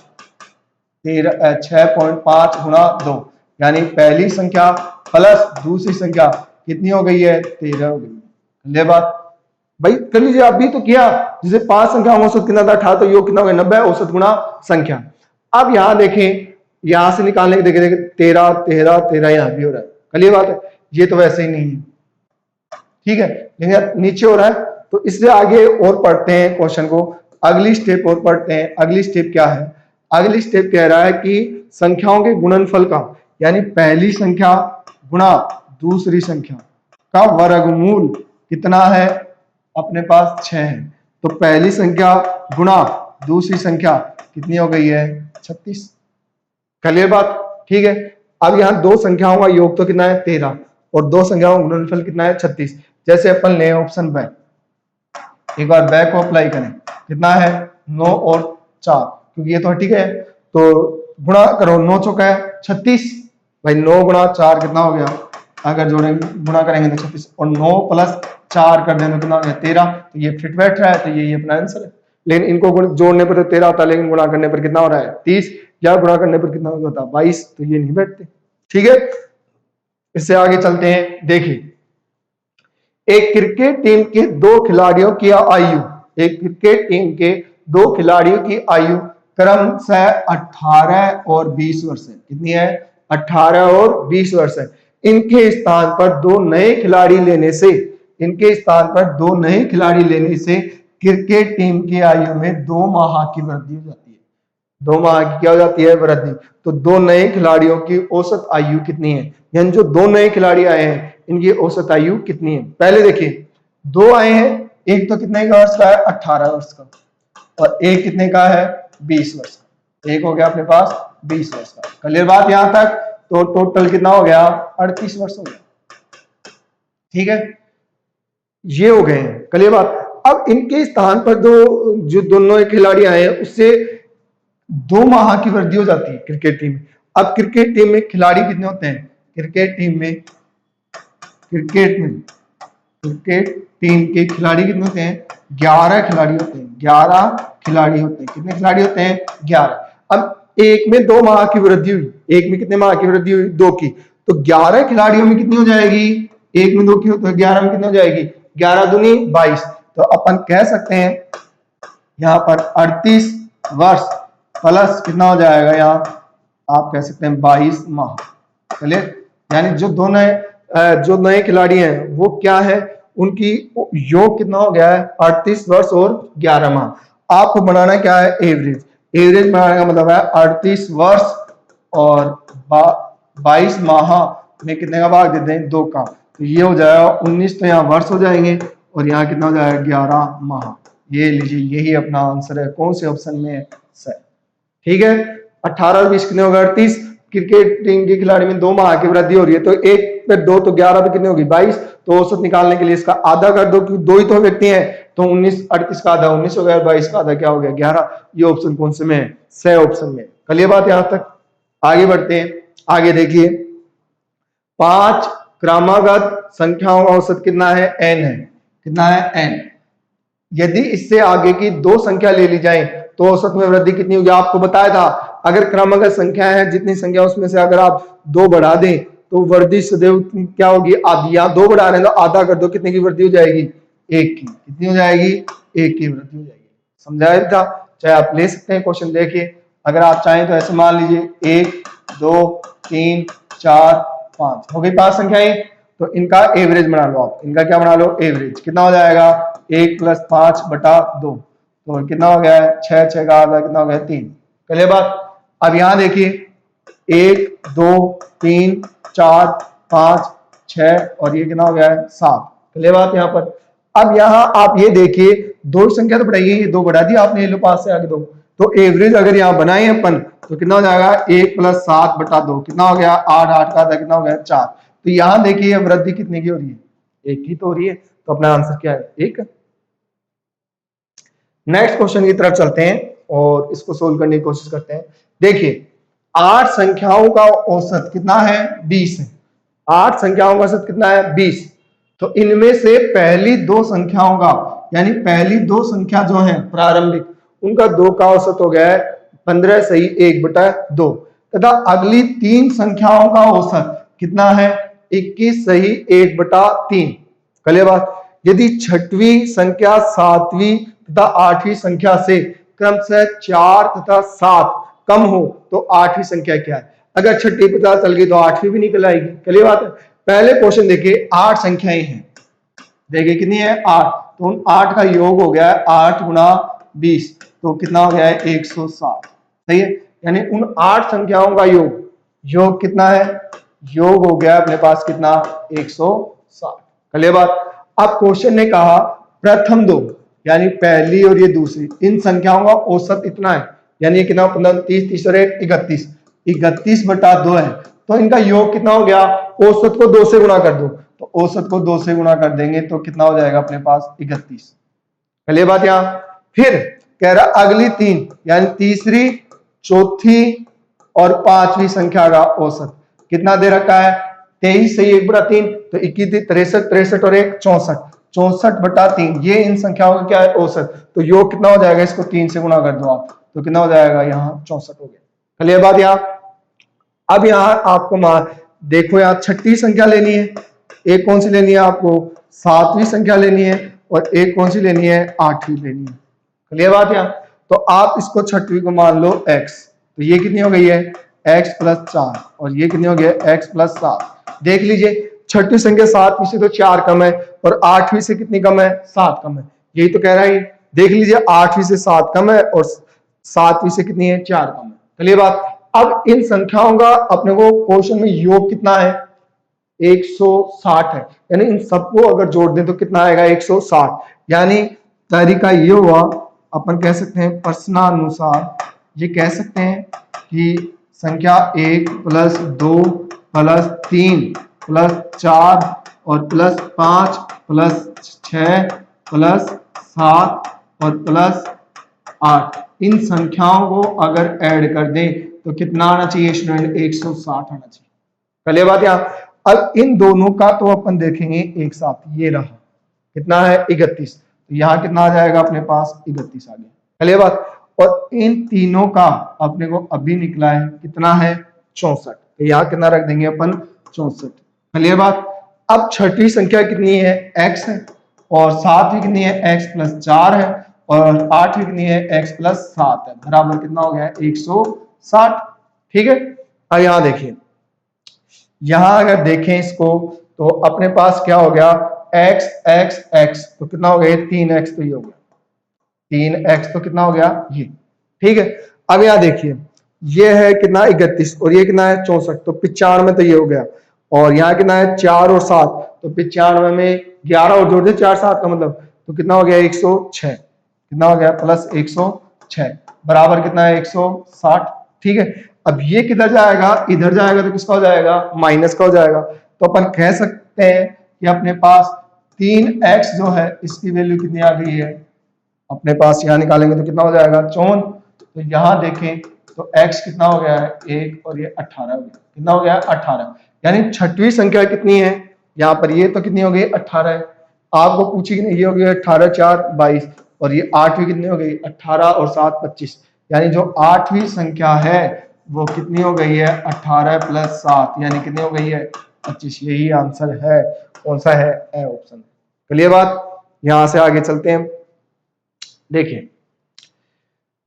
6.5 गुणा 2, यानी पहली संख्या प्लस दूसरी संख्या कितनी हो गई है 13 हो गई। ले बात भाई कर लीजिए, आप भी तो किया, जिसे 5 संख्या औसत कितना था 18, तो योग कितना हो गया 90 औसत गुणा संख्या। अब यहां देखें, यहां से निकालने के देखे 13 13 13 यहां भी हो रहा है, कल बात है, ये तो वैसे ही नहीं है, ठीक है, लेकिन नीचे हो रहा है। तो इससे आगे और पढ़ते हैं क्वेश्चन को, अगली स्टेप और पढ़ते हैं। अगली स्टेप क्या है, अगली स्टेप कह रहा है कि संख्याओं के गुणनफल का, यानी पहली संख्या गुणा दूसरी संख्या का वर्गमूल कितना है, अपने पास 6 है, तो पहली संख्या गुणा दूसरी संख्या कितनी हो गई है 36। क्लियर बात, ठीक है। अब यहाँ दो संख्याओं का योग तो कितना है 13 और दो संख्याओं का गुणनफल कितना है 36। जैसे अपन ले ऑप्शन ब, एक बार बैक को अप्लाई करें, कितना है 9 और 4, क्योंकि ये तो ठीक है, तो गुणा करो 9 चौका है 36, भाई 9 गुणा 4 कितना हो गया, अगर जोड़ेंगे गुणा करेंगे तो 36, और 9 प्लस 4 कर देंगे तो कितना हो गया 13, तो ये फिट बैठ रहा है, तो ये अपना आंसर है। लेकिन इनको जोड़ने पर तो 13 होता है, लेकिन गुणा करने पर कितना हो रहा है 30, या गुणा करने पर कितना होता है 22, तो ये नहीं बैठते, ठीक है। इससे आगे चलते हैं, देखिए एक क्रिकेट टीम के दो खिलाड़ियों की आयु, एक क्रिकेट टीम के दो खिलाड़ियों की आयु क्रमशः 18 और 20 वर्ष है। कितनी है 18 और 20 वर्ष है। इनके स्थान पर दो नए खिलाड़ी लेने से, इनके स्थान पर दो नए खिलाड़ी लेने से क्रिकेट टीम की आयु में 2 माह की वृद्धि हो जाती है। 2 माह की क्या हो जाती है वृद्धि। तो दो नए खिलाड़ियों की औसत आयु कितनी है, यानी जो दो नए खिलाड़ी आए हैं इनकी औसत आयु कितनी है। पहले देखिए दो आए हैं, एक तो कितने का वर्ष का है 18 वर्ष का, और एक कितने का है 20 वर्ष का, एक हो गया अपने पास 20 वर्ष का। क्लियर बात यहां तक, तो टोटल कितना हो गया 38 वर्ष हो गया, ठीक है, ये हो गए हैं। क्लियर बात। अब इनके स्थान पर जो दोनों खिलाड़ी आए हैं उससे 2 माह की वृद्धि हो जाती है क्रिकेट टीम में। अब क्रिकेट टीम में खिलाड़ी कितने होते हैं, क्रिकेट टीम के खिलाड़ी कितने होते हैं 11 खिलाड़ी होते हैं, 11 खिलाड़ी होते हैं। कितने खिलाड़ी होते हैं 11। अब एक में 2 माह की वृद्धि हुई, एक में कितने माह की वृद्धि हुई 2 की, तो 11 खिलाड़ियों में कितनी हो जाएगी, एक में 2 की, तो 11 में कितनी हो जाएगी 11 दूनी 22। तो अपन कह सकते हैं यहाँ पर 38 वर्ष प्लस कितना हो जाएगा, यहाँ आप कह सकते हैं 22 माह। चलिए, यानी जो नए खिलाड़ी हैं वो क्या है, उनकी योग कितना हो गया है 38 वर्ष और 11 माह। आपको बनाना क्या है एवरेज, एवरेज बनाने का मतलब है 38 वर्ष और 22 माह में कितने का भाग देते हैं 2 का, तो ये हो जाएगा 19, तो यहाँ वर्ष हो जाएंगे और यहाँ कितना हो जाएगा 11 माह। ये लीजिए, यही अपना आंसर है, कौन से ऑप्शन में है सर, ठीक है। 18 और 20 कितने होगा 38, क्रिकेट टीम के खिलाड़ी में 2 माह की वृद्धि हो रही है, तो 1 पे 2 तो 11 पे कितनी होगी 22, तो औसत निकालने के लिए इसका आधा कर दो, क्योंकि 2 ही तो व्यक्ति हैं, तो 19 38 का आधा 19 हो गया, 22 का आधा क्या हो गया 11। ये ऑप्शन कौन से में है, स ऑप्शन में। कल ये बात यहां तक, आगे बढ़ते हैं। आगे देखिए 5 क्रमागत संख्याओं का औसत कितना है n है, कितना है n। यदि इससे आगे की 2 संख्या ले ली जाए तो औसत में वृद्धि कितनी होगी, आपको बताया था अगर क्रमागत संख्या है जितनी संख्या उसमें से अगर आप 2 बढ़ा दें तो वृद्धि सदैव क्या होगी आधी, या 2 बढ़ा रहे हैं तो आधा कर दो, कितने की वृद्धि हो जाएगी 1 की, कितनी हो जाएगी 1 की वृद्धि हो जाएगी। समझाया था, चाहे आप ले सकते हैं क्वेश्चन देखिए, अगर आप चाहें तो ऐसे मान लीजिए 1 2 3 4 5 हो गई 5 संख्याएं, तो इनका एवरेज बना लो आप, इनका क्या बना लो एवरेज, कितना हो जाएगा 1 + 5 बटा 2, तो कितना हो गया है 6, 6 का आधा कितना हो गया 3। चलिए बात, अब यहां देखिए 1 2 3 4 5 6 और ये कितना हो गया है 7। चलिए बात यहाँ पर, अब यहाँ आप ये देखिए 2 संख्या तो बढ़ाइए, ये 2 बढ़ा दिया आपने, ये लो 5 से आगे 2, तो एवरेज अगर यहाँ बनाए अपन तो कितना हो जाएगा 1 + 7 बटा 2, कितना हो गया 8, 8 का आधा कितना हो गया 4। तो यहाँ देखिए वृद्धि कितने की हो रही है 1 की तो हो रही है, तो अपना आंसर क्या है 1। नेक्स्ट क्वेश्चन की तरफ चलते हैं और इसको सोल्व करने की कोशिश करते हैं। देखिए 8 संख्याओं का औसत कितना है 20 है। 8 संख्याओं का औसत कितना है 20। तो इनमें से पहली दो संख्याओं का यानी पहली दो संख्या जो है प्रारंभिक उनका 2 का औसत हो गया है 15 सही 1/2 तथा अगली 3 संख्याओं का औसत कितना है 21 सही 1/3। कल बात यदि छठवीं संख्या सातवीं तथा आठवीं संख्या से क्रमशः 4 तथा 7 कम हो तो आठवीं संख्या क्या है। अगर छठी पता चल गई तो आठवीं भी निकल आएगी। कल बात है। पहले क्वेश्चन देखिए 8 संख्याएं हैं, देखिए कितनी है 8, तो उन 8 का योग हो गया है 8 गुणा 20 तो कितना हो गया है 160। सही है, यानी उन 8 संख्याओं का योग कितना है, योग हो गया अपने पास कितना 160। कल बात। अब क्वेश्चन ने कहा प्रथम दो यानी पहली और ये दूसरी इन संख्याओं का औसत इतना है, यानी कितना 15 30 30 और 31 31/2 है। तो इनका योग कितना हो गया, औसत को 2 से गुणा कर दो, तो औसत को 2 से गुणा कर देंगे तो कितना हो जाएगा अपने पास 31। पहले बात यहां फिर कह रहा अगली 3 यानी तीसरी चौथी और पांचवी संख्या का औसत कितना दे रखा है 23 सही 1/3 तो 21 63 63 और 1 64 64/3 ये इन संख्याओं का क्या है औसत। तो योग कितना हो जाएगा, इसको 3 से गुणा कर दो आप तो कितना हो जाएगा यहाँ 64 हो गया। क्लियर बात। यहाँ अब यहाँ आपको देखो यहाँ छठी संख्या लेनी है, एक कौन सी लेनी है आपको सातवीं संख्या लेनी है और एक कौन सी लेनी है आठवीं लेनी है। क्लियर बात। यहाँ तो आप इसको छठवीं को मान लो x, तो ये कितनी हो गई है x + 4 और ये कितनी हो गई है x + 7। देख लीजिए छठी संख्या सातवीं से तो 4 कम है और आठवीं से कितनी कम है 7 कम है, यही तो कह रहा है। देख लीजिए आठवीं से 7 कम है और सातवीं से कितनी है 4 कम है। चलिए बात। अब इन संख्याओं का अपने को क्वेश्चन में योग कितना है 160 है, यानी इन सबको अगर जोड़ दें तो कितना आएगा 160। यानी तरीका ये हुआ, अपन कह सकते हैं प्रश्नानुसार ये कह सकते हैं कि संख्या 1 + 2 + 3 + 4 और +5 + 6 + 7 और +8 इन संख्याओं को अगर ऐड कर दें तो कितना आना चाहिए स्टूडेंट 160 आना चाहिए। पहले बात यहाँ अब इन दोनों का तो अपन देखेंगे एक साथ, ये रहा कितना है 31 तो यहाँ कितना आ जाएगा अपने पास 31 आ गया। पहले बात और इन तीनों का अपने को अभी निकला है कितना है 64 तो यहाँ कितना रख देंगे अपन 64। पहले बात। अब छठी संख्या कितनी है x है और सातवीं कितनी है x + 4 है और आठवीं कितनी है x + 7 है, बराबर कितना हो गया 160। ठीक है। अब यहां देखिए, यहां अगर देखें इसको तो अपने पास क्या हो गया x x x तो कितना हो गया 3x तो ये हो गया 3x तो कितना हो गया ये। ठीक है। अब यहां देखिए ये है कितना 31 और ये कितना है 64 तो 95 तो ये हो गया और यहाँ कितना है 4 और 7 तो 95 में 11 और जोड़ दे 4 7 का मतलब तो कितना हो गया 106, कितना हो गया +106 बराबर कितना है 160। ठीक है। अब ये किधर जाएगा, इधर जाएगा तो किसका हो जाएगा माइनस का हो जाएगा। तो अपन कह सकते हैं कि अपने पास 3x जो है इसकी वैल्यू कितनी आ गई है अपने पास, यहाँ निकालेंगे तो कितना हो जाएगा 54। तो यहाँ देखें तो x कितना हो गया है 1 और ये 18 हो गया, कितना हो गया 18। यानी छठवीं संख्या कितनी है यहाँ पर, ये तो कितनी हो गई 18 है। आपको पूछी नहीं, ये हो गई 18 4 22 और ये आठवीं कितनी हो गई 18 और 7 25, यानी जो आठवीं संख्या है वो कितनी हो गई है 18 + 7 यानी कितनी हो गई है 25। यही आंसर है, कौन सा है ए ऑप्शन। क्लियर बात। यहां से आगे चलते हैं। देखिए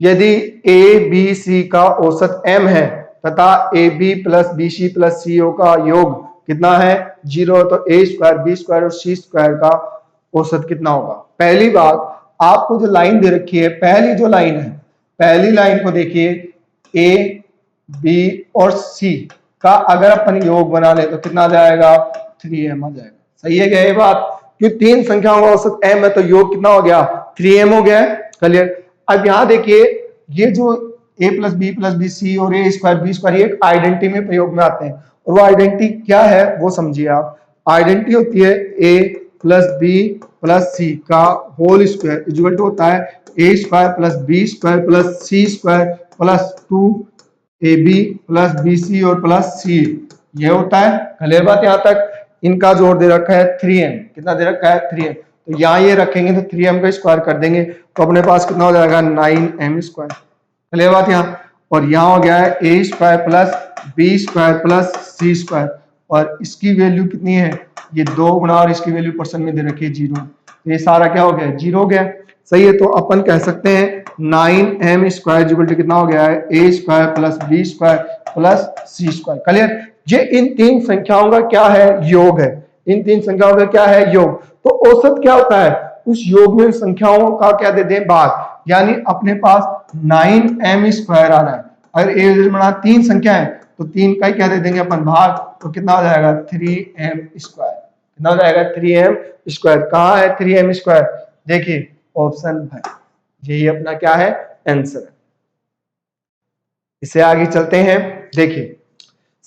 यदि ए बी सी का औसत m है तथा ए बी + बी सी + सी ओ का योग कितना है 0 तो a² b² और c² का औसत कितना होगा। पहली बात आपको जो लाइन दे रखी है, पहली जो लाइन है पहली लाइन को देखिए a b और c का अगर अपन योग बना ले तो कितना जाएगा 3m आ जाएगा। सही है क्या ये बात, क्योंकि तीन संख्याओं का औसत m है तो योग कितना हो गया 3m हो गया। क्लियर। अब यहां देखिए ये जो a + b + b c और a² b² ये एक आइडेंटिटी में प्रयोग में आते हैं और वो आइडेंटिटी क्या है वो समझिए आप। आइडेंटिटी होती है a + b + c का होल स्क्वायर इक्वल टू होता है a² + b² + c² + 2 A B plus B C और प्लस सी, ये होता है। क्लियर बात यहाँ तक। इनका जोड़ दे रखा है 3m, कितना दे रखा है 3m, तो यहाँ ये रखेंगे तो 3m का स्क्वायर कर देंगे तो अपने पास कितना हो जाएगा 9m स्क्वायर। क्लियर बात यहाँ। और यहाँ हो गया है a square plus b square plus c square, और इसकी वैल्यू कितनी है, ये 2 गुना और इसकी वैल्यू परसेंट में दे रखी है 0, तो ये सारा क्या हो गया 0 हो गया। सही है, तो अपन कह सकते हैं 9m स्क्वायर इक्वल टू कितना हो गया है a square plus b square plus c square. Clear. ये इन तीन संख्याओं का क्या है योग है, इन तीन संख्याओं का क्या है योग। तो औसत क्या होता है, उस योग में संख्याओं का क्या दे दें भाग, यानी अपने पास 9m स्क्वायर आ रहा है, अगर ए बना 3 संख्या है तो 3 का ही क्या दे देंगे अपन भाग, तो कितना हो जाएगा 3m स्क्वायर, कितना हो जाएगा 3m स्क्वायर। कहाँ है 3m स्क्वायर, देखिए ऑप्शन है, यही अपना क्या है आंसर है। इससे आगे चलते हैं, देखिए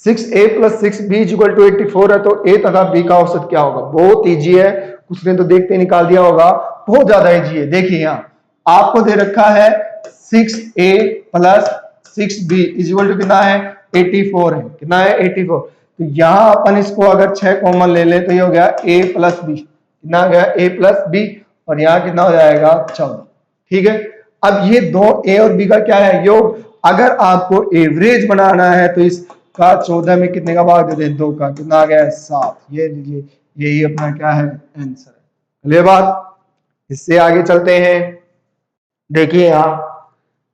6a plus 6b equal to 84 है, तो a तथा b का औसत क्या होगा। बहुत इजी है, कुछ ने तो देखते निकाल दिया होगा, बहुत ज्यादा इजी है। देखिए यहाँ आपको दे रखा है 6a plus 6b equal to कितना है 84 है, कितना है 84, तो यहाँ अपन इसको अगर 6 कॉमन ले लें तो ये हो गया a प्लस b, कितना हो गया a प्लस b, और यहाँ कितना हो जाएगा 14। ठीक है, अब ये दो a और b का क्या है योग। अगर आपको एवरेज बनाना है तो इसका 14 में कितने का भाग देते हैं 2 का, कितना आ गया 7, ये लीजिए यही अपना क्या है आंसर है। अगली बात, इससे आगे चलते हैं। देखिए यहाँ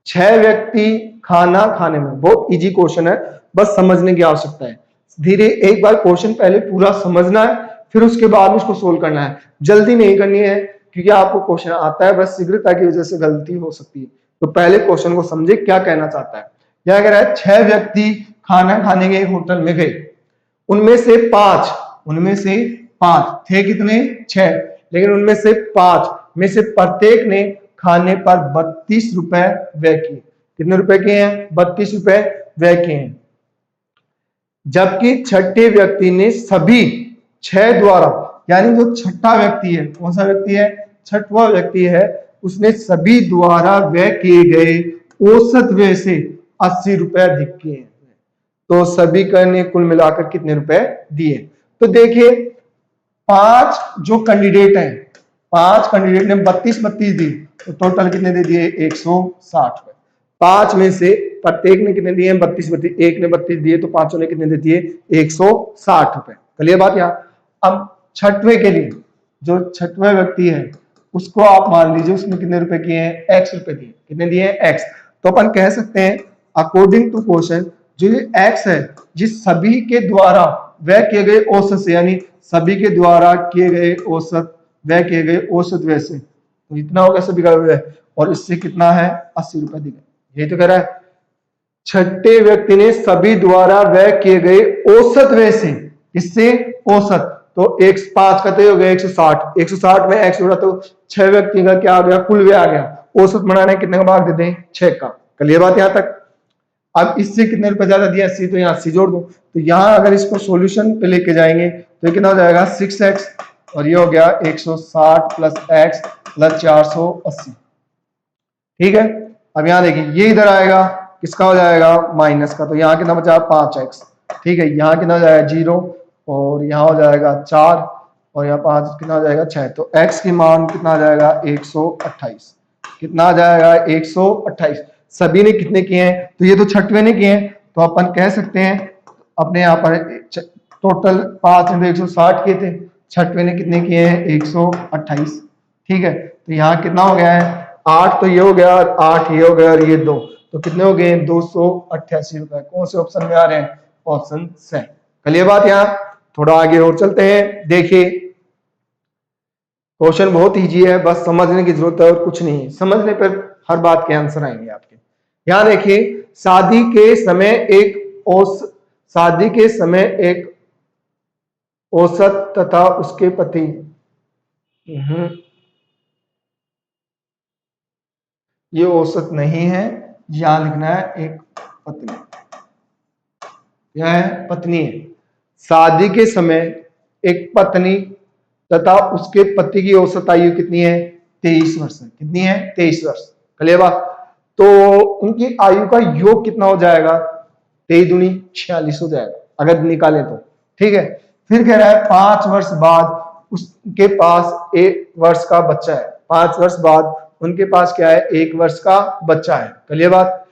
6 व्यक्ति खाना खाने में, बहुत इजी क्वेश्चन है, बस समझने की आवश्यकता है। धीरे एक बार क्वेश्चन पहले पूरा समझना है, फिर उसके बाद उसको सोल्व करना है, जल्दी नहीं करनी है, क्योंकि आपको क्वेश्चन आता है बस शीघ्रता की वजह से गलती हो सकती है। तो पहले क्वेश्चन को समझे क्या कहना चाहता है। क्या कह रहा है 6 व्यक्ति खाना खाने के होटल में गए, उनमें से 5 थे, कितने 6, लेकिन उनमें से 5 में से प्रत्येक ने खाने पर 32 रुपए व्यय किए। कितने रुपए किए हैं 32 रुपए व्यय किए हैं, जबकि छठे व्यक्ति ने सभी 6 द्वारा, यानी जो छठा व्यक्ति है, कौन सा व्यक्ति है छठवां व्यक्ति है, उसने सभी द्वारा व्यय किए गए औसत व्यय से 80 रुपए अधिक किए हैं। तो सभी ने कुल मिलाकर कितने रुपए दिए। तो देखिए 5 जो कैंडिडेट हैं, 5 कैंडिडेट ने 32 दी, तो टोटल कितने दे दिए 160 रुपए। 5 में से प्रत्येक ने कितने दिए 32, एक ने 32 दिए, तो पांचों ने कितने दे दिए 160 रुपए। क्लियर बात। यहाँ अब छठवें के लिए, जो छठवें व्यक्ति है उसको आप मान लीजिए उसने कितने रुपए किए हैं x रुपए दिए, कितने दिए x, तो अपन कह सकते हैं अकॉर्डिंग टू क्वेश्चन जो ये x है जिस सभी के द्वारा व्यय किए गए औसत से, यानी सभी के द्वारा किए गए औसत व्यय किए गए औसत व्यय से, तो इतना होगा सभी का व्यय, और इससे कितना है 80 रुपए दी गई। यही तो कह रहा है छठे व्यक्ति ने सभी द्वारा व्यय किए गए औसत व्यय से, इससे औसत, तो 5 का तो हो गया 160, 160 में x जोड़ा तो 6 व्यक्ति का क्या आ गया कुल व्यय आ गया, औसत बनाने कितने का भाग देते हैं 6 का। क्लियर बात यहाँ तक। अब इससे कितने रुपए ज्यादा दिया 80, तो यहाँ 80 जोड़ दो, तो यहाँ अगर इसको सॉल्यूशन पे लेके जाएंगे तो कितना हो जाएगा 6x, और ये हो गया 160 प्लस x प्लस 480। ठीक है, अब यहाँ देखिए ये इधर आएगा किसका हो जाएगा माइनस का, तो यहाँ कितना बचा 5x। ठीक है, यहाँ कितना हो जाएगा 0, और यहाँ हो जाएगा 4, और यहाँ 5 कितना हो जाएगा 6, तो x की मान कितना आ जाएगा 128, कितना आ जाएगा 128। सभी ने कितने किए हैं, तो ये तो छठवें ने किए हैं, तो अपन कह सकते हैं अपने यहाँ पर टोटल 5 में 160 किए थे, छठवें ने कितने किए हैं 128। ठीक है, तो यहाँ कितना हो गया है 8, तो ये हो गया, 8 ये हो गया, और ये 2, तो कितने हो गए 288 रुपए। कौन से ऑप्शन में आ रहे हैं ऑप्शन से। क्लियर बात। यहाँ थोड़ा आगे और चलते हैं। देखिए क्वेश्चन बहुत इजी है, बस समझने की जरूरत है और कुछ नहीं है, समझने पर हर बात के आंसर आएंगे आपके। यहाँ देखिए शादी के समय एक औसत तथा उसके पति, ये औसत नहीं है, यहां लिखना है एक पत्नी, यह है पत्नी है। शादी के समय एक पत्नी तथा उसके पति की औसत आयु कितनी है 23 वर्ष है, कितनी है 23 वर्ष। क्लियर बात। तो उनकी आयु का योग कितना हो जाएगा, 23 दूनी 46 हो जाएगा अगर निकालें तो। ठीक है, फिर कह रहा है 5 वर्ष बाद उसके पास 1 वर्ष का बच्चा है। 5 वर्ष बाद उनके पास क्या है, 1 वर्ष का बच्चा है। क्लियर बात।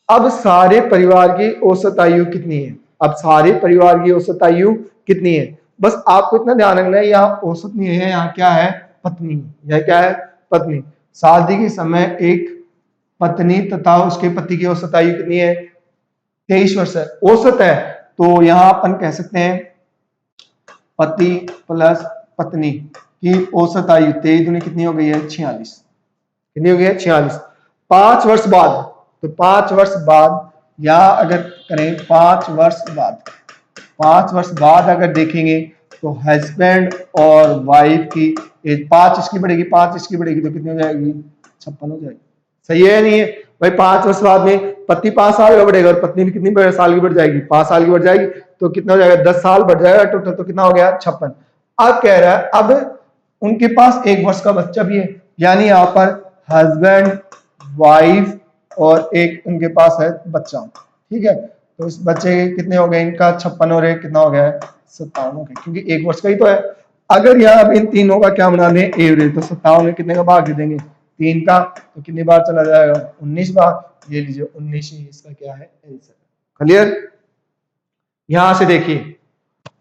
अब सारे परिवार की औसत आयु कितनी है? अब सारे परिवार की औसत आयु कितनी है? बस आपको इतना ध्यान रखना है, यहाँ औसत नहीं है, यहाँ क्या है, पत्नी। यह क्या है, पत्नी। शादी के समय एक पत्नी तथा उसके पति की औसत आयु कितनी है? 23 वर्ष है, औसत है। तो यहाँ अपन कह सकते हैं पति प्लस पत्नी की औसत आयु 23 दूनी कितनी हो गई है, 46। कितनी हो गई है, 46। 5 वर्ष बाद, तो 5 वर्ष बाद या अगर करें 5 वर्ष बाद, 5 वर्ष बाद अगर देखेंगे तो हस्बैंड और वाइफ की एज 5 इसकी बढ़ेगी, 5 इसकी बढ़ेगी तो कितनी हो जाएगी, 56 हो जाएगी। सही है या नहीं है भाई? 5 वर्ष बाद में पति 5 साल का बढ़ेगा और पत्नी भी कितनी साल की बढ़ जाएगी, 5 साल की बढ़ जाएगी, तो कितना हो जाएगा, 10 साल बढ़ जाएगा टोटल, तो कितना हो गया, 56। अब कह रहा है अब उनके पास 1 वर्ष का बच्चा भी है, यानी यहाँ पर हस्बैंड, वाइफ और एक उनके पास है बच्चा। ठीक है, तो इस बच्चे कितने हो गए, इनका 56 और एक कितना हो गया है, 57 हो गया, क्योंकि 1 वर्ष का ही तो है। अगर यहाँ अब इन तीनों का क्या बना दें, एवरेज, तो 57 में कितने का भाग दे देंगे, 3 का, तो कितनी बार चला जाएगा, 19 बार। ये लीजिए 19 ही इसका क्या है, आंसर। क्लियर। यहां से देखिए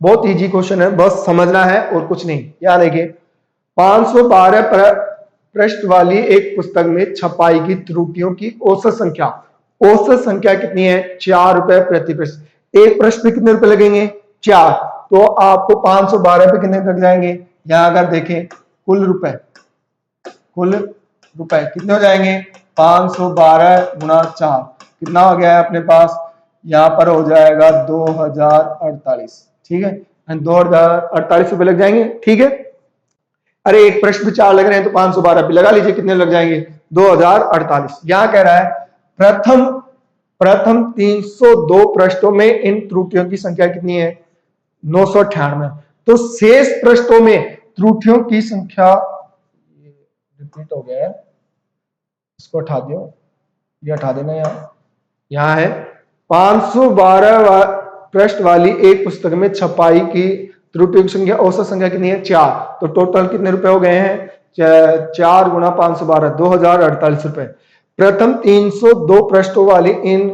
बहुत इजी क्वेश्चन है, बस समझना है और कुछ नहीं। यहाँ देखिए 512 पृष्ठ वाली एक पुस्तक में छपाई की त्रुटियों की औसत संख्या, औसत संख्या कितनी है, 4 रुपए प्रति पृष्ठ। एक पृष्ठ पे कितने रुपए लगेंगे, 4, तो आपको 512 पे कितने लग जाएंगे। यहां अगर देखें कुल रुपए कितने हो जाएंगे, 512 गुणा 4 कितना हो गया है अपने पास, यहाँ पर हो जाएगा 2048। ठीक है, 2048 रुपए लग जाएंगे। ठीक है, अरे एक पृष्ठ पे 4 लग रहे हैं तो 512 पे लगा लीजिए, कितने लग जाएंगे, 2048। यहां कह रहा है प्रथम 302 पृष्ठों में इन त्रुटियों की संख्या कितनी है, 998। तो शेष पृष्ठों में त्रुटियों की संख्या, रिपीट हो गया है, इसको हटा दो, ये हटा देना। यहाँ है 512 पृष्ठ वाली एक पुस्तक में छपाई की त्रुटियों की संख्या, औसत संख्या कितनी है, 4। तो टोटल कितने रुपए हो गए हैं, 4 गुणा 512, 2048 रुपए। प्रथम 302 पृष्ठों वाली इन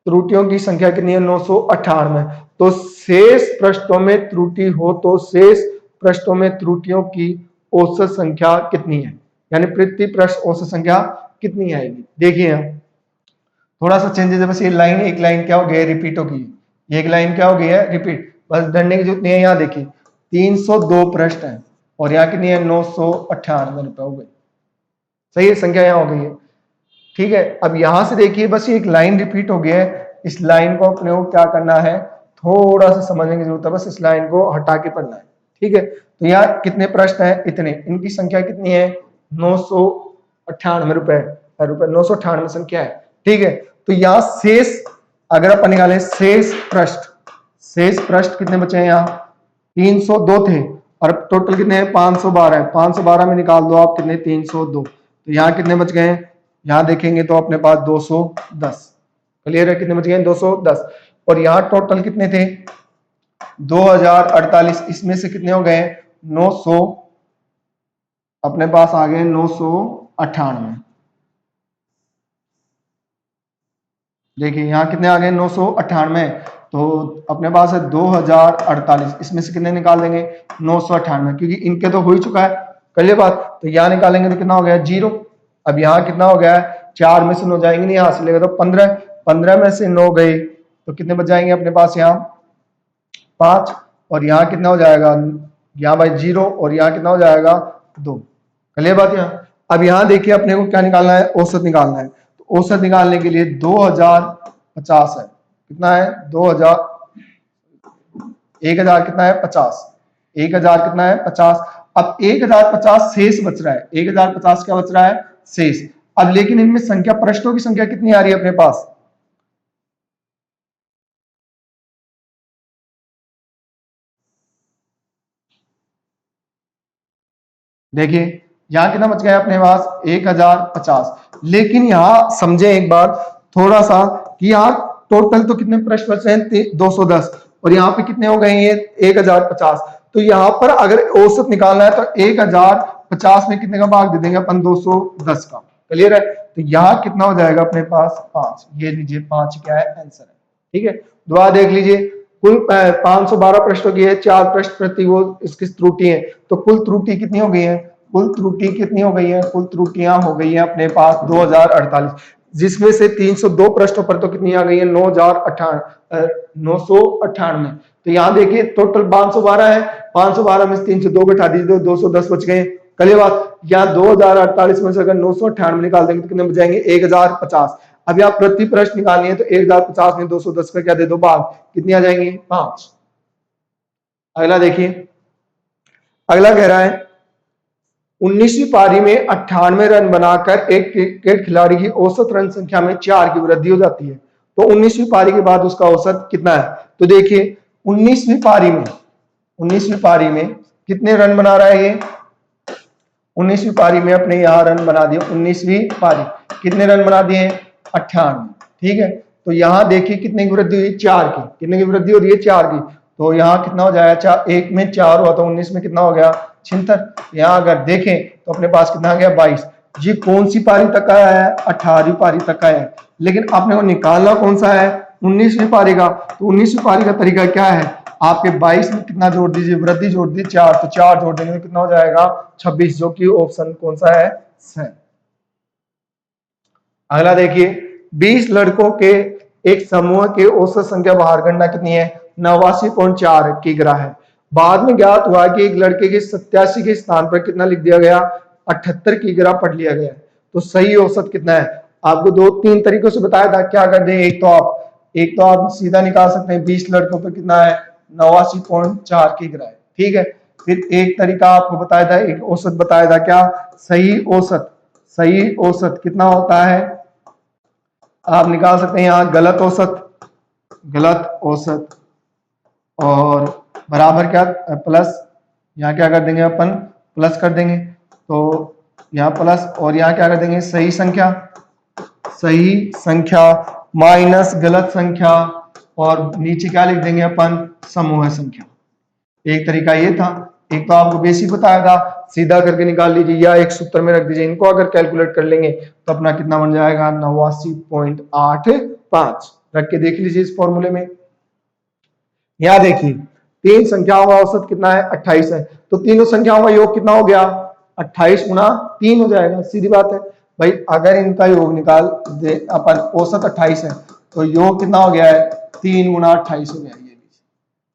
त्रुटियों की संख्या कितनी है, 998। तो शेष पृष्ठों में त्रुटि हो तो शेष पृष्ठों में त्रुटियों की औसत संख्या कितनी है, यानी प्रति पृष्ठ औसत संख्या कितनी आएगी। देखिए यहाँ थोड़ा सा चेंजेस है, बस ये लाइन, एक लाइन क्या हो गई है, रिपीट हो गई, ये एक लाइन क्या हो गई है, रिपीट। बस डरने की जरूरत नहीं है। यहाँ देखिए 302 पृष्ठ है और यहाँ कितनी है, 998 रुपए हो गई। सही है, संख्या यहाँ हो गई है। ठीक है, अब यहां से देखिए बस ये एक लाइन रिपीट हो गया है, इस लाइन को अपने को क्या करना है, थोड़ा सा समझने की जरूरत है, बस इस लाइन को हटा के पढ़ना है। ठीक है, तो यहाँ कितने प्रश्न है, इतने, इनकी संख्या कितनी है, 998 रुपए, 998 संख्या है। ठीक है, तो यहाँ शेष अगर अपन निकालें शेष पृष्ठ कितने बचे हैं, यहाँ 302 थे और टोटल कितने हैं, 512 है। 512 में निकाल दो आप कितने, 302, तो यहाँ कितने बच गए हैं, यहाँ देखेंगे तो अपने पास 210। क्लियर है, कितने बच गए, 210। और यहाँ टोटल कितने थे, 2048, इसमें से कितने हो गए, 900 अपने पास आ गए 998। देखिए यहाँ कितने आ गए, 998, तो अपने पास है 2048, इसमें से कितने निकाल देंगे, 998, क्योंकि इनके तो हो ही चुका है। कल बात, तो यहाँ निकालेंगे तो कितना हो गया, 0। अब यहाँ कितना हो गया है, 4 में से 9 जाएंगे नहीं, यहाँ से लेगा तो 15, 15 में से 9 गए तो कितने बच जाएंगे अपने पास, यहाँ 5, और यहाँ कितना हो जाएगा, यहाँ भाई 0, और यहाँ कितना हो जाएगा, 2। कल बात। यहाँ अब यहाँ देखिए अपने को क्या निकालना है, औसत निकालना है। तो औसत निकालने के लिए 2050 है, कितना है, 1000 कितना है, 50, 1000 कितना है, 50। अब 1050 शेष बच रहा है, 1050 क्या बच रहा है, शेष। अब लेकिन इनमें संख्या, पृष्ठों की संख्या कितनी आ रही है अपने पास, देखिए यहां कितना बच गया अपने पास, 1050। लेकिन यहां समझे एक बार थोड़ा सा कि यहाँ टोटल तो कितने प्रश्न बचे हैं 210 और यहाँ पे कितने हो गए ये 1050। तो यहाँ पर अगर औसत निकालना है तो 1050 में कितने का भाग दे देंगे अपन 210 का। क्लियर है? तो यहाँ कितना हो जाएगा अपने पास 5। ये लीजिए 5 क्या है आंसर है। ठीक है, दोबारा देख लीजिए कुल 512 प्रश्नों की है, 4 प्रश्न प्रति वो इसकी त्रुटि है, तो कुल त्रुटि कितनी हो गई है? कुल त्रुटि कितनी हो गई है? कुल त्रुटियां हो गई है अपने पास 2048, जिसमें से 302 प्रश्नों पर तो कितनी आ गई है 998। तो यहाँ देखिए टोटल 512 है, 512 में से 302 घटा दीजिए तो 210 बच गए। कल बात यहाँ 2048 में से अगर 998 निकाल देंगे तो कितने बचाएंगे 1050। अब यहाँ प्रति प्रश्न निकालनी है तो 1050 में 210 का क्या दे दो भाग, कितनी आ जाएंगी 5। अगला देखिए, अगला कह रहा है 19वीं पारी में 98 रन बनाकर एक क्रिकेट खिलाड़ी की औसत रन संख्या में 4 की वृद्धि हो जाती है, तो 19वीं पारी के बाद उसका औसत कितना है? तो देखिए 19वीं पारी में कितने रन बना रहा है ये? 19वीं पारी में अपने यहाँ रन बना दिए, 19वीं पारी कितने रन बना दिए 98। ठीक है, तो यहाँ देखिए कितने की वृद्धि हुई 4 की, कितने की वृद्धि हो रही है 4 की, तो यहाँ कितना हो जाएगा 1 में 4 हुआ तो 19 में कितना हो गया 76। यहाँ अगर देखें तो अपने पास कितना आ गया 22। जी कौन सी पारी तक आया है? 18वीं पारी तक आया है, लेकिन आपने को निकालना कौन सा है 19वीं पारी का। तो 19वीं पारी का तरीका क्या है? आपके 22 में कितना जोड़ दीजिए, वृद्धि जोड़ दीजिए 4, तो 4 जोड़ देंगे तो कितना हो जाएगा 26, जो कि ऑप्शन कौन सा है? अगला देखिए 20 लड़कों के एक समूह के औसत संख्या बाहर गणना कितनी है? 89.4 किग्रा है। बाद में ज्ञात हुआ कि एक लड़के के 87 के स्थान पर कितना लिख दिया गया 78 किग्रा पढ़ लिया गया, तो सही औसत कितना है? आपको 2-3 तरीकों से बताया था, क्या कर दें, एक तो आप सीधा निकाल सकते हैं 20 लड़कों पर कितना है 89.4 किग्रा है। ठीक है, फिर एक तरीका आपको बताया था, एक औसत बताया था, क्या सही औसत कितना होता है आप निकाल सकते हैं यहाँ गलत औसत और बराबर क्या प्लस, यहाँ क्या कर देंगे अपन प्लस कर देंगे, तो यहाँ प्लस और यहाँ क्या कर देंगे सही संख्या माइनस गलत संख्या और नीचे क्या लिख देंगे अपन समूह संख्या। एक तरीका ये था, एक तो आपको बेसिक बताया था सीधा करके निकाल लीजिए या एक सूत्र में रख दीजिए, इनको अगर कैलकुलेट कर लेंगे तो अपना कितना बन जाएगा 89.85 रख के देख लीजिए इस फॉर्मूले में। यहाँ देखिए 3 संख्याओं का औसत कितना है 28 है, तो तीनों संख्याओं का योग कितना हो गया 28 गुना 3 हो जाएगा, सीधी बात है भाई। अगर इनका योग निकाल दे अपन, औसत 28 है तो योग कितना हो गया है 3 गुना 28 हो गया ये।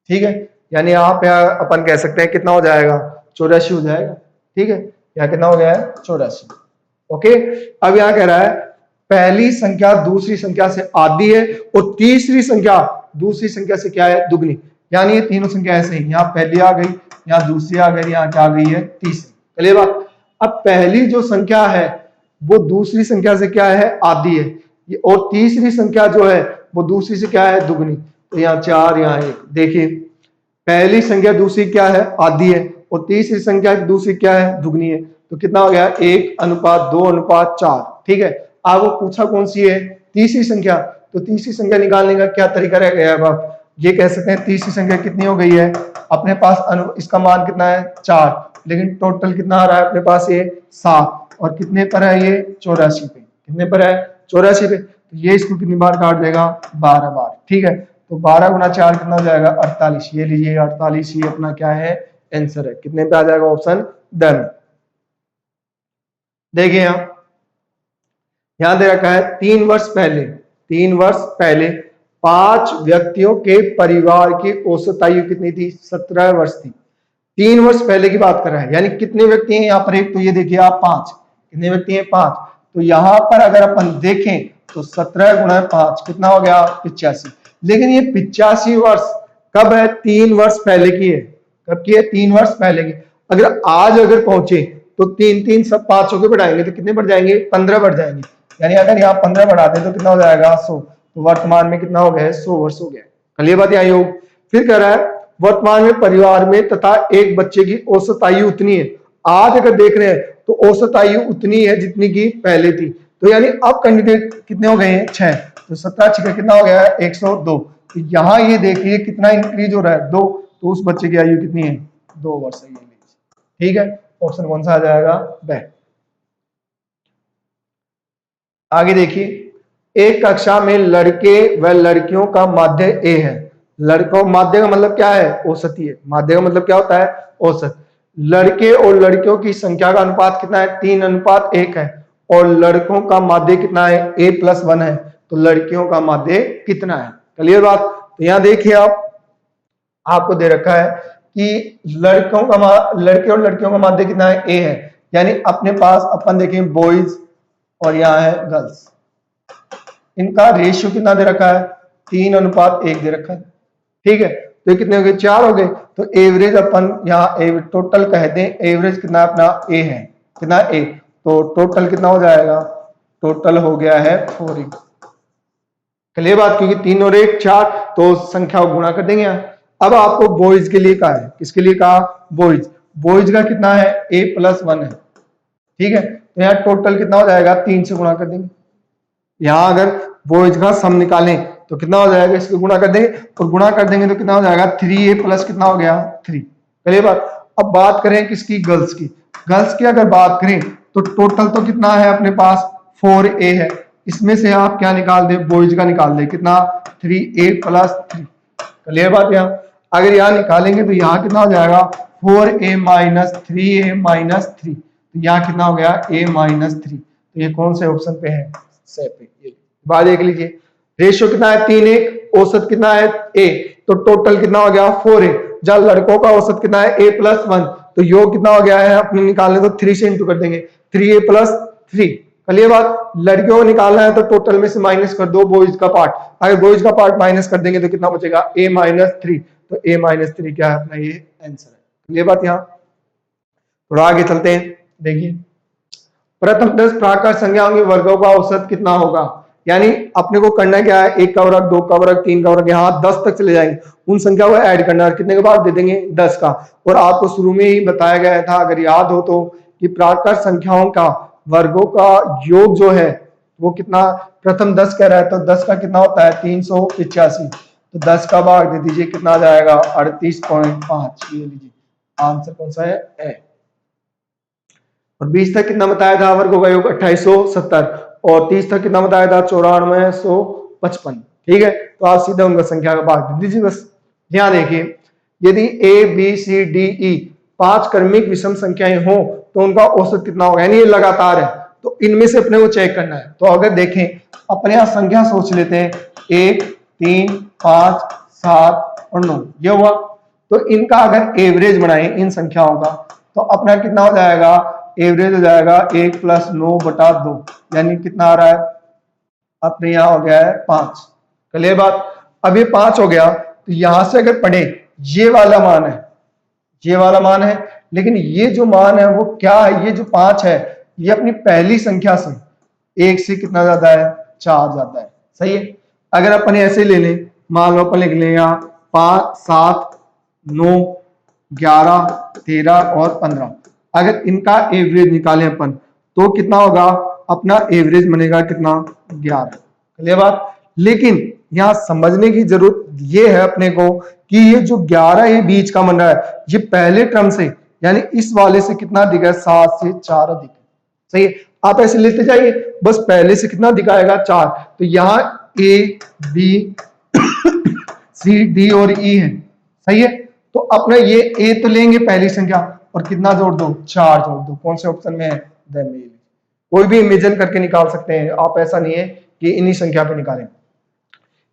ठीक है, यानी यहाँ पे अपन कह सकते हैं कितना हो जाएगा 84 हो जाएगा। ठीक है, यहाँ कितना हो गया है 84। ओके, अब यहाँ कह रहा है पहली संख्या दूसरी संख्या से आधी है और तीसरी संख्या दूसरी संख्या से क्या है दुगनी, यानी ये तीनों संख्या ऐसे ही, यहाँ पहली आ गई, यहाँ दूसरी आ गई, यहाँ क्या आ गई है तीसरी। चलिए बात, अब पहली जो संख्या है वो दूसरी संख्या से क्या है आधी है, और तीसरी संख्या जो है वो दूसरी से क्या है दुगनी, तो यहाँ 4 यहाँ 1। देखिए पहली संख्या दूसरी क्या है आधी है और तीसरी संख्या दूसरी क्या है दुगनी है, तो कितना हो गया 1:2:4। ठीक है, आपको पूछा कौन सी है तीसरी संख्या, तो तीसरी संख्या निकालने का क्या तरीका रह गया है? आप ये कह सकते हैं तीसरी संख्या कितनी हो गई है अपने पास, इसका मान कितना है 4, लेकिन टोटल कितना आ रहा है अपने पास ये 7, और कितने पर है ये 84 पे, कितने पर है 84 पे, तो ये इसको कितनी बार काट देगा 12 बार। ठीक है, तो 12 गुना 4 कितना हो जाएगा 48, ये लीजिए 48 ही अपना क्या है आंसर है, कितने पे आ जाएगा ऑप्शन डन। देखिए यहाँ दे रखा है 3 वर्ष पहले 5 व्यक्तियों के परिवार की औसत आयु कितनी थी 17 वर्ष थी। 3 वर्ष पहले की बात कर रहा है, यानी कितने व्यक्ति हैं यहाँ पर, एक तो ये देखिए आप 5, कितने व्यक्ति हैं 5, तो यहाँ पर अगर अपन देखें तो 17 गुणा 5 कितना हो गया 85, लेकिन ये 85 वर्ष कब है 3 वर्ष पहले की है, कब की है 3 वर्ष पहले की। अगर आज अगर पहुंचे तो 3 सब 5 के बढ़ाएंगे तो कितने बढ़ जाएंगे 15 बढ़ जाएंगे, यानी अगर यहाँ 15 बढ़ा दे तो कितना हो जाएगा 100, तो वर्तमान में कितना हो गया 100 वर्ष हो गया। कल ये बात यहाँ योग। फिर कह रहा है वर्तमान में परिवार में तथा एक बच्चे की औसत आयु उतनी है, आज अगर देख रहे हैं तो औसत आयु उतनी है जितनी की पहले थी, तो यानी अब कैंडिडेट कितने हो गए हैं 6, तो 17 छिके कितना हो गया है 102। तो यहाँ ये देखिए कितना इंक्रीज हो रहा है 2, तो उस बच्चे की आयु कितनी है 2 वर्ष है। ठीक है, ऑप्शन कौन सा आ जाएगा ब। आगे देखिए एक कक्षा में लड़के व लड़कियों का माध्य ए है। लड़कों माध्य का मतलब क्या है औसत है, माध्य का मतलब क्या होता है औसत। लड़के और लड़कियों की संख्या का अनुपात कितना है 3:1 है और लड़कों का माध्य कितना है a+1 है, तो लड़कियों का माध्य कितना है। क्लियर बात। तो यहां देखिए आपको दे रखा है कि लड़के और लड़कियों का माध्य कितना है a है, यानी अपने पास अपन देखें बॉयज और यहाँ है गर्ल्स, इनका रेशियो कितना दे रखा है 3:1 दे रखा है। ठीक है, तो ये कितने हो गए 4 हो गए। तो एवरेज अपन यहाँ टोटल कहते हैं, एवरेज कितना अपना ए है, कितना ए, तो टोटल कितना हो जाएगा, टोटल हो गया है 4। क्लियर बात, क्योंकि 3 और 1 4, तो संख्या को गुणा कर देंगे। अब आपको बॉयज के लिए कहा है, किसके लिए कहा बॉयज, बॉयज का कितना है a+1 है। ठीक है, तो यहाँ टोटल कितना हो जाएगा 3 से गुणा कर देंगे। यहाँ अगर बॉयज का सम निकालें तो कितना हो जाएगा, इसको गुणा कर देंगे, और गुणा कर देंगे तो कितना हो जाएगा 3a प्लस कितना हो गया 3। पहले बात, अब बात करें किसकी गर्ल्स की, गर्ल्स की अगर बात करें तो टोटल तो कितना है अपने पास 4a है, इसमें से आप क्या निकाल दे बॉयज का निकाल दे कितना 3a + 3। क्लियर बात। यहाँ अगर यहाँ निकालेंगे तो यहाँ कितना हो जाएगा 4a - 3a - 3, तो यहाँ कितना हो गया a - 3। तो ये कौन से ऑप्शन पे है से पे। बात देख लीजिए रेशियो कितना है 3:1, औसत कितना है a, तो टोटल कितना हो गया 4a। जब लड़कों का औसत कितना है a+1, तो योग कितना हो गया है अपने निकालने तो 3 से इंटू कर देंगे 3a + 3। क्लियर बात। लड़कियों को निकालना है तो टोटल में से माइनस कर दो बॉयज का पार्ट, अगर बॉयज का पार्ट माइनस कर देंगे तो कितना बचेगा a - 3, तो a - 3 क्या है अपना ये आंसर है। क्लियर बात। यहाँ थोड़ा आगे चलते हैं, देखिए प्रथम 10 प्राकृत संख्याओं के वर्गों का औसत कितना होगा, यानी अपने को करना क्या है 1 का वर्ग 2 का वर्ग 3 का वर्ग, यहाँ 10 तक चले जाएंगे, उन संख्या को ऐड करना है, कितने के बाद दे देंगे 10 का। और आपको शुरू में ही बताया गया था अगर याद हो तो कि प्राकृत संख्याओं का वर्गों का योग जो है वो कितना, प्रथम 10 कह रहा है तो 10 का कितना होता है 385, तो 10 का भाग दे दीजिए कितना आ जाएगा 38.5। ये लीजिए आंसर कौन सा है। और 20 तक कितना बताया था वर्गों का योग 2870, और 30 तक कितना बताया था 9455। ठीक है, तो आप सीधे उनका संख्या का भाग दे दीजिए बस। ध्यान देखिए यदि a b c d e 5 क्रमिक विषम संख्याएं हो तो उनका औसत कितना होगा, यानी ये लगातार है तो इनमें से अपने को चेक करना है। तो अगर देखें अपने यहाँ संख्या सोच लेते हैं 1 3 5 7 और 9 ये हुआ, तो इनका अगर एवरेज बनाएं इन संख्याओं का तो अपना कितना हो जाएगा, एवरेज हो जाएगा 1 + 9/2, यानी कितना आ रहा है अपने यहाँ हो गया है 5। क्लियर बात। अब ये 5 हो गया तो यहां से अगर पढ़े ये वाला मान है, ये वाला मान है, लेकिन ये जो मान है वो क्या है, ये जो 5 है ये अपनी पहली संख्या से 1 से कितना ज्यादा है 4 ज्यादा है। सही है। अगर अपन ऐसे ले लें, मान लो अपन लिख लें यहाँ 5 7 9 11 13 और 15, अगर इनका एवरेज निकालें अपन तो कितना होगा, अपना एवरेज बनेगा कितना 11। क्लियर बात। लेकिन यहाँ समझने की जरूरत ये है अपने को कि ये जो 11 ये बीच का बन रहा है ये पहले टर्म से यानी इस वाले से कितना दिखा है 7 से 4 अधिक है। सही है, आप ऐसे लेते जाइए बस पहले से कितना दिखाएगा 4, तो यहाँ a b c d और e है। सही है, तो अपना ये a तो लेंगे पहली संख्या और कितना जोड़ दो 4 जोड़ दो, कौन से ऑप्शन में है द मेल। कोई भी इमेजिन करके निकाल सकते हैं आप, ऐसा नहीं है कि इन्हीं संख्या पे निकालें।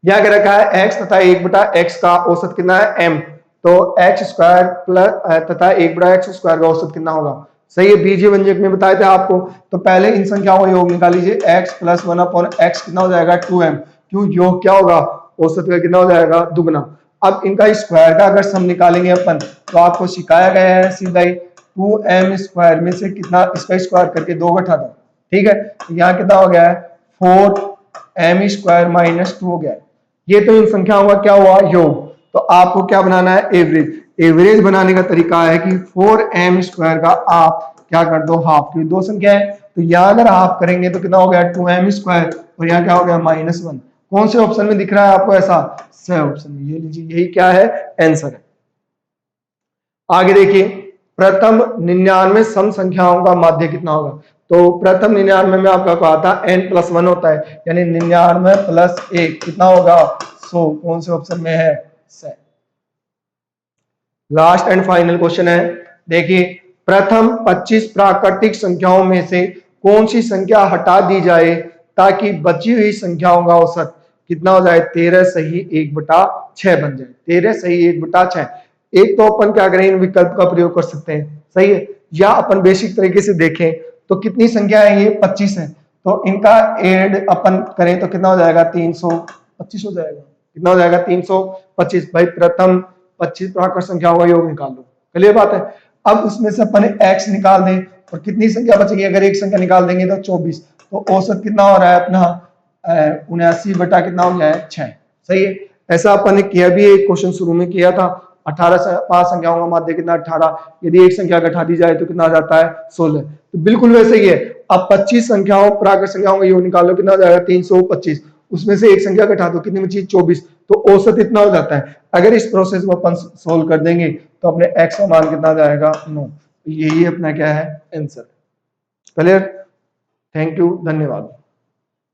यह कह रखा है x तथा 1/x का औसत कितना है m, तो x² प्लस तथा 1/x² का औसत कितना होगा। सही है, बीजीय व्यंजक में बताए थे आपको। तो पहले इन संख्याओं का योग निकाल लीजिए, x + 1/x कितना हो जाएगा 2m, क्यों योग क्या होगा औसत का कितना हो जाएगा दुगना। अब इनका स्क्वायर का अगर सम निकालेंगे अपन तो आपको सिखाया गया है सीधा ही 2m² में से कितना इसका स्क्वायर करके 2 घटा दो। ठीक है, तो यहाँ कितना हो गया है 4m² - 2 हो गया है। ये तो इन संख्याओं का क्या हुआ योग। तो आपको क्या बनाना है एवरेज। एवरेज बनाने का तरीका है कि 4m² का आप क्या कर दो हाफ, क्योंकि दो संख्या है तो यहाँ अगर हाफ करेंगे तो कितना हो गया 2m² और यहाँ क्या हो गया -1, कौन से ऑप्शन में दिख रहा है आपको ऐसा? स ऑप्शन में। ये लीजिए, यही क्या है? आंसर है। आगे देखिए, प्रथम 99 सम संख्याओं का माध्य कितना होगा? तो प्रथम 99 में आपका कहा था n+1 होता है, यानी 99 + 1 कितना होगा? 100। कौन से ऑप्शन में है? स। लास्ट एंड फाइनल क्वेश्चन है, देखिए, प्रथम 25 प्राकृतिक संख्याओं में से कौन सी संख्या हटा दी जाए ताकि बची हुई संख्याओं का औसत कितना हो जाए? 13 सही 1/6 बन जाए। 13 सही 1/6। एक तो अपन क्या करें, इन विकल्प का प्रयोग कर सकते हैं, सही है, या अपन बेसिक तरीके से देखें तो कितनी संख्या है? ये 25 है, तो इनका एड अपन करें तो कितना हो जाएगा? 325 हो जाएगा। कितना हो जाएगा? 325। भाई प्रथम 25 प्राकृत संख्याओं का योग निकाल लो। क्लियर बात है। अब उसमें से अपन x निकाल दें और कितनी संख्या बचेगी? अगर एक संख्या निकाल देंगे तो 24। तो औसत कितना हो रहा है अपना? 79 बटा कितना हो गया है? 6। सही है। ऐसा अपन ने किया भी, एक क्वेश्चन शुरू में किया था। 18 से 5 संख्याओं का माध्य कितना? 18। यदि एक संख्या घटा दी जाए तो कितना आ जाता है? 16। तो बिल्कुल वैसे ही है। अब 25 संख्याओं प्राकृत संख्याओं का योग निकाल लो, कितना हो जाएगा? 325। उसमें से एक संख्या घटा दो, कितनी बची? 24। तो औसत इतना हो जाता है। अगर इस प्रोसेस को अपन सोल्व कर देंगे तो अपने x का मान कितना जाएगा? 9। यही अपना क्या है? आंसर। क्लियर? थैंक यू, धन्यवाद।